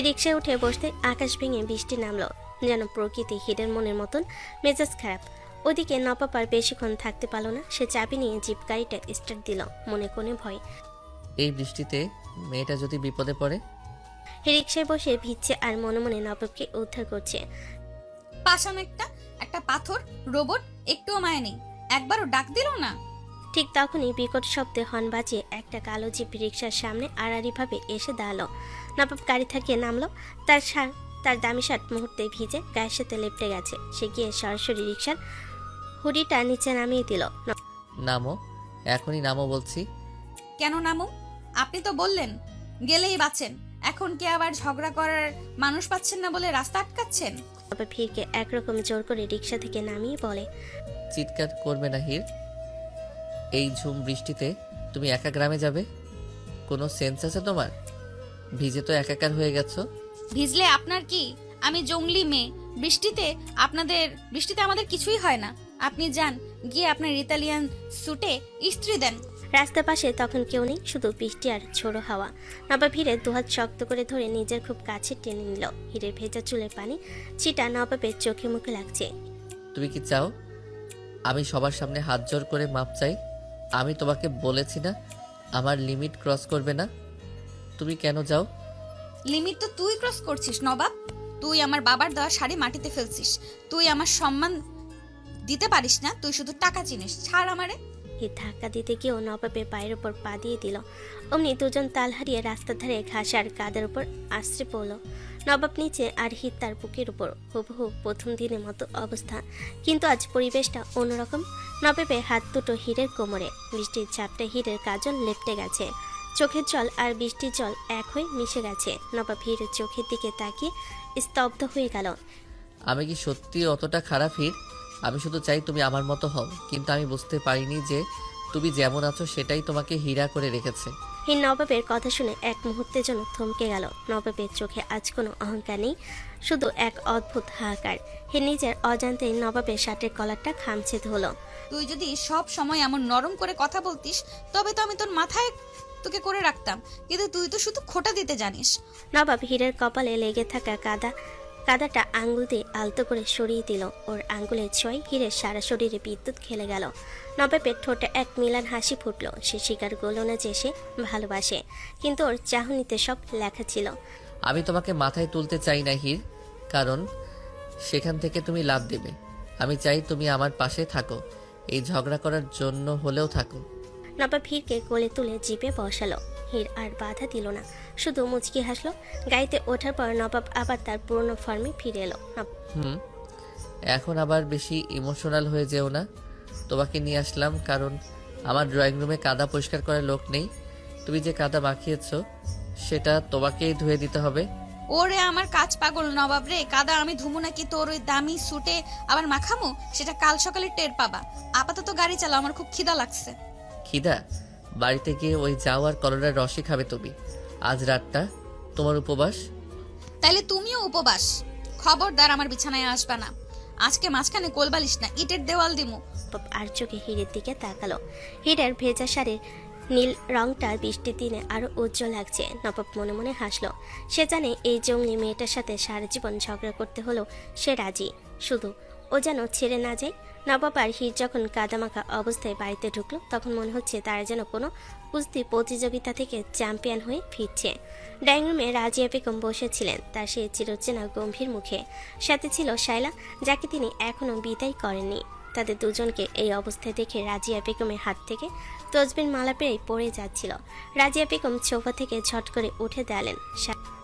রিক্সায় উঠে বসতে আকাশ ভেঙে বৃষ্টি নামলো। যেন প্রকৃতি হিরের মনের মতন মেজাজ খারাপ। ওদিকে নবাব আর বেশিক্ষণ থাকতে পারলো না। সে চাবি নিয়ে জিপ গাড়িটা স্টার্ট দিল, মনে কোণে ভয়। এই বৃষ্টিতে মেয়েটা যদি বিপদে পড়ে? রিক্সায় বসে ভিজছে আর মনে মনে নবাবকে উদ্ধার করছে। পাশান একটা পাথর রোবট, একটুও মায় নেই, একবারও ডাক দিল না। ঠিক তখনই বিকট শব্দে হর্ন বাজিয়ে একটা কালো জিপ রিক্সার সামনে আড়াআড়িভাবে এসে দাঁড়ালো। নবাব গাড়ি থেকে নামলো। তার দামি শার্ট মুহূর্তে ভিজে গায়ের সাথে লেপটে গেছে। সে গিয়ে সরাসরি রিক্সার হুডিটা নিচে নামিয়ে দিল। নামো, এখনই নামো বলছি। কেন নামো? আপনি তো বললেন গেলেই বাঁচেন। এখন কি আবার ঝগড়া করার মানুষ পাচ্ছেন না বলে রাস্তা আটকাচ্ছেন? নবাব ভিড়কে একরকম জোর করে রিক্সা থেকে নামিয়ে বলে, চিৎকার করবে না হির। এই ঝুম বৃষ্টিতে তুমি একা গ্রামে যাবে? কোনো সেন্স আছে তোমার? ভিজে তো একাকার হয়ে গেছো। ভিজলে আপনার কি? আমি জঙ্গলি মেয়ে। বৃষ্টিতে আমাদের কিছুই হয় না। আপনি যান, গিয়ে আপনার ইতালিয়ান স্যুটে ইস্ত্রি দেন। রাস্তার পাশে তখন কেউ নেই, শুধু বৃষ্টি আর ঝোড়ো হাওয়া। নবাব হিরের দুহাত শক্ত করে ধরে নিজের খুব কাছে টেনে নিল। হিরের ভেজা চুলের পানি ছিটা নবাবের চোখে মুখে লাগছে। তুমি কি চাও আমি সবার সামনে হাত জোর করে মাপ চাই? আমি তোমাকে বলেছি না আমার লিমিট ক্রস করবে না? তুমি কেন যাও? লিমিট তো তুই ক্রস করছিস নবাব। তুই আমার বাবার দেওয়া শাড়ি মাটিতে ফেলছিস। তুই আমার সম্মান দিতে পারিস না। তুই শুধু টাকা চিনিস। ছাড় আমারে। হির ধাক্কা দিতে গিয়েও নবাবের পায়ের উপর পা দিয়ে দিল। অমনি দুজন তাল হারিয়ে রাস্তার ধারে ঘাস আর কাদের উপর আশ্রে পড়ল। নবাব নিচে আর হির তার বুকের উপর। হুবহু প্রথম দিনের মতো অবস্থা, কিন্তু আজ পরিবেশটা অন্যরকম। নবাবের হাত দুটো হিরের কোমরে। বৃষ্টির চাপটা হিরের কাজল লেপটে গেছে। চোখের জল আর বৃষ্টির জল এক হয়ে মিশে গেছে। নবাব হিরের চোখের দিকে তাকিয়ে স্তব্ধ হয়ে গেল। আমি কি সত্যি অতটা খারাপ হির? আমি শুধু চাই তুমি আমার মতো হও, কিন্তু আমি বুঝতে পারিনি যে তুমি যেমন আছো সেটাই তোমাকে হীরা করে রেখেছে। হির নবাবের কথা শুনে এক মুহূর্তের জন্য থমকে গেল। নবাবের চোখে আজ কোনো অহংকার নেই, শুধু এক অদ্ভুত হাহাকার। হির নিজের অজান্তেই নবাবের শার্টের কলারটা খামছে ধরল। তুই যদি সব সময় এমন নরম করে কথা বলতিস তবে তো আমি তোর মাথায় তোকে করে রাখতাম, কিন্তু তুই তো শুধু খোটা দিতে জানিস। নবাব হিরের কপালে লেগে থাকা কাদাটা আঙ্গুল দিয়ে আলতো করে সরিয়ে দিল। ওর আঙ্গুলের ছোঁয়ায় হিরের সারা শরীরে বিদ্যুৎ খেলে গেল। নবাবের ঠোঁটে এক মিলান হাসি ফুটল। সে স্বীকার করল না যে সে ভালোবাসে, কিন্তু ওর চাহনিতে সব লেখা ছিল। আমি তোমাকে মাথায় তুলতে চাই না হির, কারণ সেখান থেকে তুমি লাভ দেবে। আমি চাই তুমি আমার পাশে থাকো, এই ঝগড়া করার জন্য হলেও থাকো। নবাব হিরকে কোলে তুলে জিপে বসালো। হির আর বাধা দিল না, শুধু মুচকি হাসলো। গাড়িতে ওঠার পর নবাব আবার তার পুরনো ফর্মে ফিরে এলো। এখন আবার বেশি ইমোশনাল হয়ে যেও না। তোমাকে নিয়ে আসলাম কারণ আমার ড্রয়িং রুমে কাদা পরিষ্কার করার লোক নেই। তুমি যে কাদা মাখিয়েছ সেটা তোমাকেই ধুয়ে দিতে হবে। ওরে আমার কাজ পাগল নবাব রে, কাদা আমি ধুমু নাকি তোর ওই দামি স্যুটে আবার মাখামু? সেটা কাল সকালে টের পাবা। আপাতত গাড়ি চালাও, আমার খুব খিদা লাগছে। খিদা? বাড়িতে গিয়ে ওই যাও আর করলার রসই খাবে তুমি। আজ রাতটা তোমার উপবাস। তাইলে তুমিও উপবাস। খবরদার আমার বিছানায় আসবা না। আজকে মাঝখানে কোলবালিশ না, ইটের দেওয়াল দিমু। নবাব আর চোখে হিরের দিকে তাকালো। হিরের ভেজা শাড়ির নীল রংটা বৃষ্টির দিনে আরো উজ্জ্বল লাগছে। নবাব মনে মনে হাসলো। সে জানে এই জঙ্গলি মেয়েটার সাথে সারা জীবন ঝগড়া করতে হলো সে রাজি, শুধু ও যেন ছেড়ে না যায়। নবাব আর হির যখন কাদামাখা অবস্থায় বাড়িতে ঢুকলো তখন মনে হচ্ছে তারা যেন কোনো কুস্তি প্রতিযোগিতা থেকে চ্যাম্পিয়ন হয়ে ফিরছে। ডাইনিং রুমে রাজিয়া বেগম বসেছিলেন তার সেই চিরচেনা গম্ভীর মুখে। সাথে ছিল শায়লা, যাকে তিনি এখনও বিদায় করেননি। তাদের দুজনকে এই অবস্থায় দেখে রাজিয়া বেগমের হাত থেকে তসবির মালা পেরেই পড়ে যাচ্ছিল। রাজিয়া বেগম সোফা থেকে ঝট করে উঠে দাঁড়ালেন।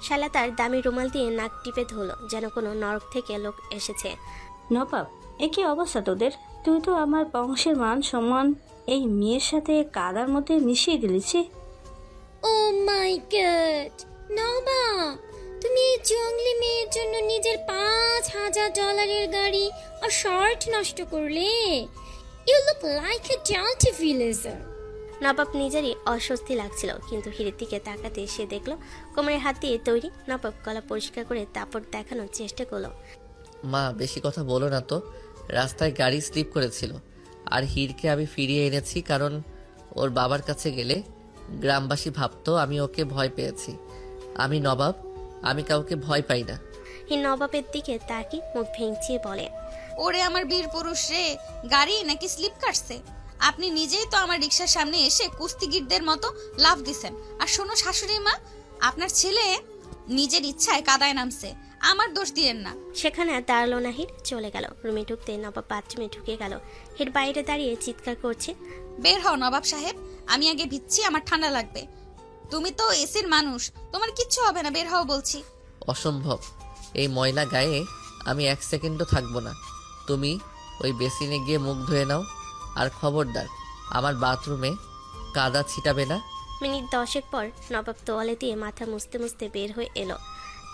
শালা তার দামি রুমাল দিয়ে নাক টিপে ধরলো, যেন কোনো নরক থেকে লোক এসেছে। নবাব, এ কি অবস্থা তোদের? তুই তো আমার বংশের মান সম্মান এই মেয়ের সাথে কাদার মধ্যে মিশিয়ে দিলিছি। ও মাই গড নবাব, তুমি এই জঙ্গলি মেয়ের জন্য নিজের $5,000 গাড়ি আর শার্ট নষ্ট করলে। You look like a dirty villager. নবাব নিজেরই অস্বস্তি লাগছিল, কিন্তু হিরের দিকে তাকাতে সে দেখলো কোমরের হাত দিয়ে তৈরি। নবাব গলা পরিষ্কার করে তারপর দেখানোর চেষ্টা করলো। মা, বেশি কথা বলো না তো। রাস্তায় গাড়ি স্লিপ করেছিল আর হিরকে আমি ফিরিয়ে এনেছি, কারণ ওর বাবার কাছে গেলে গ্রামবাসী ভাবতো আমি ওকে ভয় পেয়েছি। আমি নবাব, আমি কাউকে ভয় পাই না। হির নবাবের দিকে তাকিয়ে মুখ ভেঙচিয়ে বলে, ওরে আমার বীর পুরুষ রে, গাড়ি নাকি স্লিপ কাটছে? আপনি নিজেই তো আমার রিক্সার সামনে এসে কুস্তিগিরদের মতো লাফ দিছেন। আর শোনো শাশুড়ি মা, আপনার ছেলে নিজের ইচ্ছায় কাদায় নামছে, আমার দোষ দিয়েন না। সেখানে আর দাঁড়ালো না হির, চলে গেল। রুমে ঢুকতে নবাব বাথরুমে ঢুকে গেল। হির বাইরে দাঁড়িয়ে চিৎকার করছে, বের হও নবাব সাহেব, আমি আগে ভিজছি, আমার ঠান্ডা লাগবে। তুমি তো এসির মানুষ, তোমার কিচ্ছু হবে না, বের হও বলছি। অসম্ভব, এই ময়লা গায়ে আমি 1 সেকেন্ডও থাকবো না। তুমি ওই বেসিনে গিয়ে মুখ ধুয়ে নাও, আর খবরদার আমার বাথরুমে কাদা ছিটাবে না। মিনিট 10 পর নবাব তোয়ালে দিয়ে মাথা মুছতে মুছতে বের হয়ে এলো।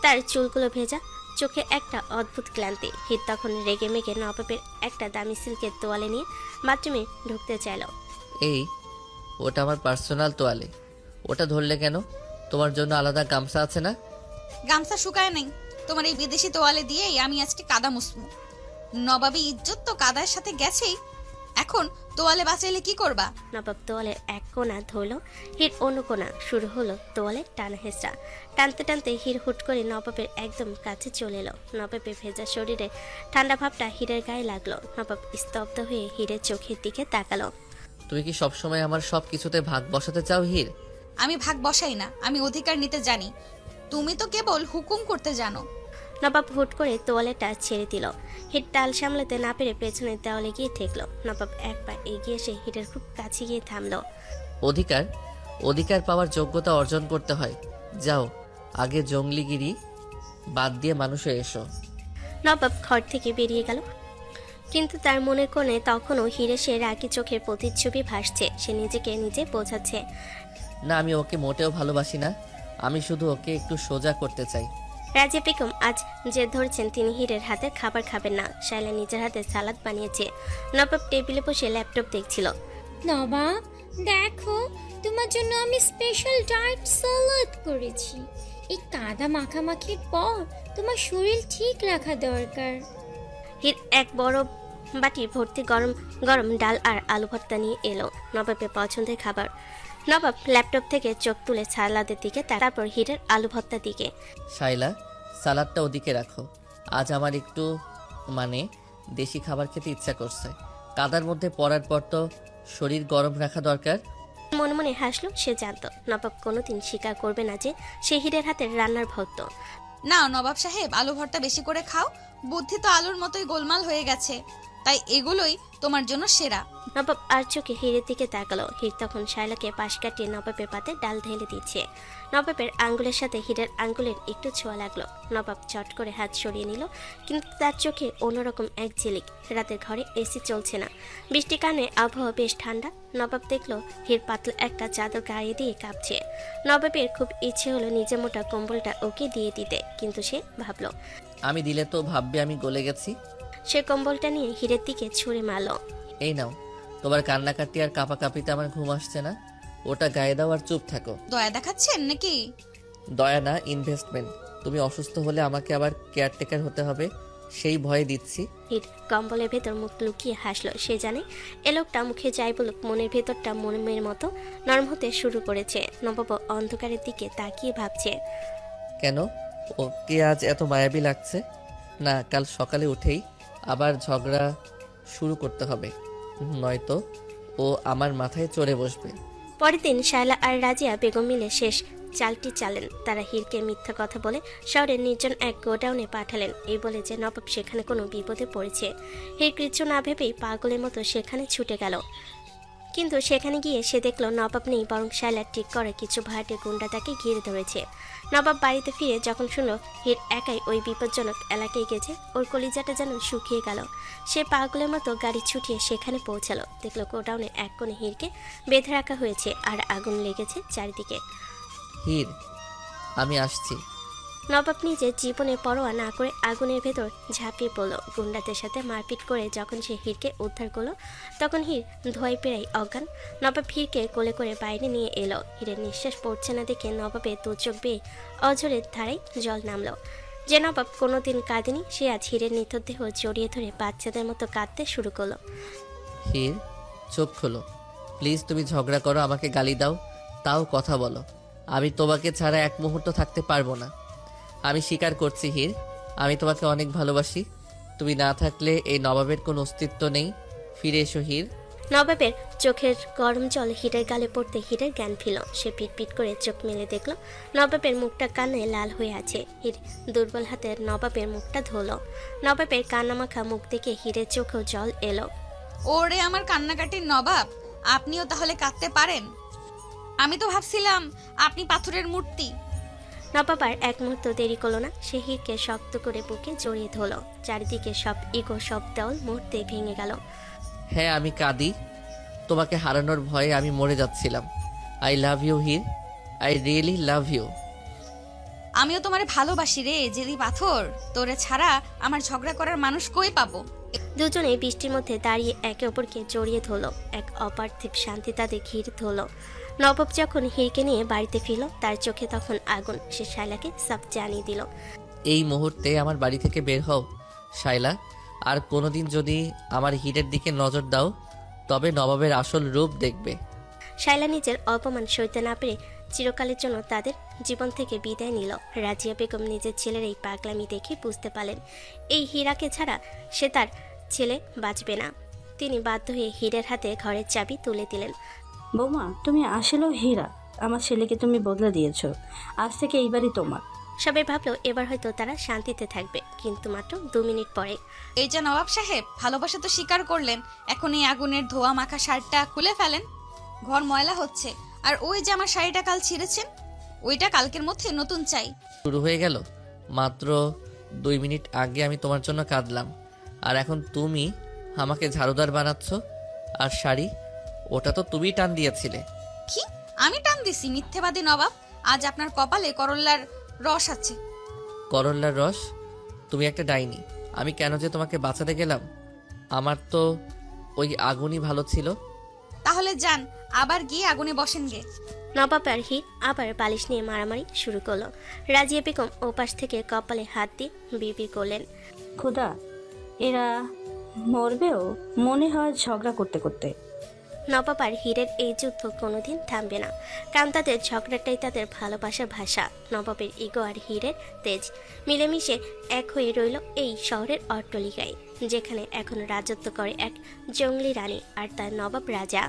তার চুলগুলো ভেজা, চোখে একটা অদ্ভুত ক্লান্তি। হিত তখন রেগে মেগে নবাবের একটা দামি সিল্কের তোয়ালে নিয়ে বাথরুমে ঢুকতে চাইল। এই, ওটা আমার পার্সোনাল তোয়ালে, ওটা ধরলে কেন? তোমার জন্য আলাদা গামছা আছে না? গামছা শুকায় নাই, তোমার এই বিদেশি তোয়ালে দিয়েই আমি আজকে কাদা মুছমু। নবাবী ইজ্জত তো কাদার সাথে গেছেই, এখন তোয়ালে বাঁচাইলে কি করবা? নবাব তোয়ালের এক কোণা ধরল, হির অন্য কোণা। শুরু হলো তোয়ালে টানা হেঁচড়া। টানতে টানতে হির হুট করে নবাবের একদম কাছে চলে এলো। নবাবের ভেজা শরীরে ঠান্ডা ভাবটা হিরের গায়ে লাগলো। নবাব স্তব্ধ হয়ে হিরের চোখের দিকে তাকালো। তুমি কি সবসময় আমার সব কিছুতে ভাগ বসাতে চাও হির? আমি ভাগ বসাই না, আমি অধিকার নিতে জানি। তুমি তো কেবল হুকুম করতে জানো। নবাব হুট করে তোয়ালেটা ছেড়ে দিল। হিট টাল সামলাতে না পেরে পেছনের দেওয়ালে গিয়ে ঠেকলো। নবাব এক পা এগিয়ে এসে হিটের খুব কাছে গিয়ে থামলো। অধিকার পাওয়ার যোগ্যতা অর্জন করতে হয়। যাও, আগে জঙ্গলিগিরি বাদ দিয়ে মানুষে এসো। নবাব ঘর থেকে বেরিয়ে গেল, কিন্তু তার মনের কোণে তখনও হিরে সে রাগি চোখের প্রতিচ্ছবি ভাসছে। সে নিজেকে নিজে বোঝাচ্ছে, না, আমি ওকে মোটেও ভালোবাসি না, আমি শুধু ওকে একটু সোজা করতে চাই। রাজিয়া বেগম আজ যে ধরছেন তিনি হিরের হাতে খাবার খাবেন না। শায়লা নিজের হাতে সালাদ বানিয়েছে। নবাব টেবিলে বসে ল্যাপটপ দেখছিল। নবাব দেখো, তোমার জন্য আমি স্পেশাল ডায়েট সালাদ করেছি। এই কাদা মাখামাখির পর তোমার শরীর ঠিক রাখা দরকার। হির এক বড় বাটি ভর্তি গরম গরম ডাল আর আলু ভর্তা নিয়ে এলো। নবাবের পছন্দের খাবার। নবাব ল্যাপটপ থেকে চোখ তুলে সালাদের দিকে, তারপর হিরের আলু ভর্তার দিকে। শাইলা, সালাদটা ওদিকে রাখো। আজ আমার একটু দেশি খাবার খেতে ইচ্ছা করছে। কাদার মধ্যে পড়ার পর তো শরীর গরম রাখা দরকার। মনে মনে হাসলো। সে জানত নবাব কোনোদিন স্বীকার করবে না যে সে হিরের হাতের রান্নার ভক্ত। না নবাব সাহেব, আলু ভর্তা বেশি করে খাও, বুদ্ধি তো আলুর মতোই গোলমাল হয়ে গেছে। তাই এগুলোই তোমার জন্য সেরা। নবাব আর চোখে হীরের দিকে তাকালো। হীর তখন শায়লাকে পাশ কাটিয়ে নবাবের পাতে ডাল ঢেলে দিচ্ছে। নবাবের আঙ্গুলের সাথে হীরের আঙ্গুলের একটু ছোঁয়া লাগলো। নবাব চট করে হাত সরিয়ে নিল, কিন্তু তার চোখে অন্যরকম এক ঝিলিক। রাতের ঘরে এসি চলছে না, বৃষ্টির কারণে আবহাওয়া বেশ ঠান্ডা। নবাব দেখলো হীর পাতলা একটা চাদর গায়ে দিয়ে কাঁপছে। নবাবের খুব ইচ্ছে হলো নিজের মোটা কম্বলটা ওকে দিয়ে দিতে, কিন্তু সে ভাবলো আমি দিলে তো ভাববে আমি গলে গেছি। সে কম্বলটা নিয়ে হীরের দিকে ছুঁড়ে মারল। এই নাও, তোমার কান্নাকাটি আর কাঁপাকাঁপিতে আমার ঘুম আসছে না, ওটা গায়ে দাও আর চুপ থাকো। দয়া দেখাচ্ছেন নাকি? দয়া না, ইনভেস্টমেন্ট। তুমি অসুস্থ হলে আমাকে আবার কেয়ারটেকার হতে হবে, সেই ভয়ে দিচ্ছি। হীর কম্বলের ভেতর মুখ লুকিয়ে হাসলো। সে জানে এ লোকটা মুখে যাই বলুক মনের ভেতরটা মনের মতো নরম হতে শুরু করেছে। নবাব অন্ধকারের দিকে তাকিয়ে ভাবছে, কেন ওকে আজ এত মায়াবী লাগছে? না, কাল সকালে উঠেই আবার ঝগড়া শুরু করতে হবে, নয়তো ও আমার মাথায় চড়ে বসবে। পরের দিন শায়লা আর রাজিয়া বেগম মিলে শেষ চালটি চালেন। তারা হীরকে মিথ্যা কথা বলে শহরের নির্জন এক গোডাউনে পাঠালেন, এই বলে যে নবাব সেখানে কোনো বিপদে পড়েছে। হীর কিছু না ভেবেই পাগলের মতো সেখানে ছুটে গেল। কিন্তু সেখানে গিয়ে সে দেখলো নবাব নেই, বরং শায়লার ঠিক করা কিছু ভাড়াটে গুন্ডা তাকে ঘিরে ধরেছে। নবাব বাড়িতে ফিরে যখন শুনল হীর একাই ওই বিপজ্জনক এলাকায় গেছে, ওর কলিজাটা যেন শুকিয়ে গেল। সে পাগলের মতো গাড়ি ছুটিয়ে সেখানে পৌঁছালো। দেখলো গোডাউনের এক কোণে হীরকে বেঁধে রাখা হয়েছে আর আগুন লেগেছে চারিদিকে। হীর, আমি আসছি। নবাব নিজের জীবনে পরোয়া না করে আগুনের ভেতর ঝাঁপিয়ে পড়ল। গুন্ডাদের সাথে মারপিট করে যখন সে হীরকে উদ্ধার করলো, তখন হীর ধোয়ায় পেরাই অজ্ঞান। নবাব হীরকে কোলে করে বাইরে নিয়ে এলো। হীরের নিঃশ্বাস পড়ছে না দেখে নবাবের দু চোখ বেয়ে অঝরের ধারায় জল নামলো। যে নবাব কোনোদিন কাঁদেনি, সে আজ হীরের নিথর জড়িয়ে ধরে বাচ্চাদের মতো কাঁদতে শুরু করলো। হীর, চোখ খোলো প্লিজ। তুমি ঝগড়া করো, আমাকে গালি দাও, তাও কথা বলো, আমি তোমাকে ছাড়া এক মুহূর্ত থাকতে পারবো না। আমি স্বীকার করছি হীর, আমি তোমাকে অনেক ভালোবাসি। তুমি না থাকলে এই নবাবের কোনো অস্তিত্ব নেই। ফিরে এসো হীর। নবাবের চোখের গরম জল হীরের গালে পড়তে হীরের জ্ঞান ফিরল। সে পিট করে চোখ মেলে দেখল নবাবের মুখটা কান্নায় লাল হয়ে আছে। হীর দুর্বল হাতে নবাবের মুখটা ধরল। নবাবের কান্নামাখা মুখ দেখে হীরের চোখেও জল এলো। ওরে আমার কান্নাকাটির নবাব, আপনিও তাহলে কাঁদতে পারেন? আমি তো ভাবছিলাম আপনি পাথরের মূর্তি। নবাব আর এক মুহূর্ত দেরি করলো না, সে হীরকে শক্ত করে বুকে জড়িয়ে ধরল। চারিদিকে সব ইগো, সব দেওয়াল মুহূর্তে ভেঙে গেল। হ্যাঁ, আমি কাঁদি, তোমাকে হারানোর ভয়ে আমি মরে যাচ্ছিলাম। I love you Heer, I really love you. আমিও তোমারে ভালোবাসি রে জেলি পাথর, তোরে ছাড়া আমার ঝগড়া করার মানুষ কই পাবো? দুজনে বৃষ্টির মধ্যে দাঁড়িয়ে একে অপরকে জড়িয়ে ধরল। এক অপার্থিব শান্তি তাদের ঘিরে ধরল। নবাব যখন হীরকে নিয়ে বাড়িতে ফিরল, তার চোখে তখন আগুন। সে শায়লাকে সব জানিয়ে দিল। এই মুহূর্তে আমার বাড়ি থেকে বের হও শায়লা, আর কোনোদিন যদি আমার হীরের দিকে নজর দাও তবে নবাবের আসল রূপ দেখবে। শায়লা নিজের অপমান সইতে না পেরে চিরকালের জন্য তাদের জীবন থেকে বিদায় নিল। রাজিয়া বেগম নিজের ছেলের এই পাগলামি দেখে বুঝতে পারলেন এই হীরাকে ছাড়া সে তার ছেলে বাঁচবে না। তিনি বাধ্য হয়ে হীরের হাতে ঘরের চাবি তুলে দিলেন। বৌমা, তুমি আসলেও হীরা। আমার ছেলেকে তুমি বদলে দিয়েছো, আজ থেকে এইবারই তোমার। সবাই ভাবলো এবার হয়তো তারা শান্তিতে থাকবে, কিন্তু মাত্র 2 মিনিট পরে। এই যে নবাব সাহেব, ভালোবাসা তো স্বীকার করলেন, এখন এই আগুনের ধোয়া মাখা শার্টটা খুলে ফেলেন, ঘর ময়লা হচ্ছে। আর ওই যে আমার শাড়িটা কাল ছিঁড়েছেন, ওইটা কালকের মধ্যে নতুন চাই। শুরু হয়ে গেল। মাত্র 2 মিনিট আগে আমি তোমার জন্য কাঁদলাম, আর এখন তুমি আমাকে ঝাড়ুদার বানাচ্ছ। আর শাড়ি, ওটা তো তুমিই টান দিয়েছিলে। কি আমি টান দিছি? মিথ্যেবাদী নবাব, আজ আপনার কপালে করল্লার রস আছে। করল্লার রস? তুমি একটা ডাইনি। আমি কেন যে তোমাকে বাঁচাতে গেলাম, আমার তো ওই আগুনই ভালো ছিল। তাহলে যান, আবার গিয়ে আগুনে বসেন গে। নবাব আর হীর আবার বালিশ নিয়ে মারামারি শুরু করলো। রাজিয়া বেগম ওপাশ থেকে কপালে হাত দিয়ে বিড়বিড় করলেন, খোদা, এরা মরবেও মনে হয় ঝগড়া করতে করতে। নবাব আর হীরের এই যুদ্ধ কোনোদিন থামবে না, কারণ তাদের ঝগড়াটাই তাদের ভালোবাসার ভাষা। নবাবের ইগো আর হীরের তেজ মিলেমিশে এক হয়ে রইল এই শহরের অট্টালিকায়, যেখানে এখন রাজত্ব করে এক জঙ্গলি রানী আর তার নবাব রাজা।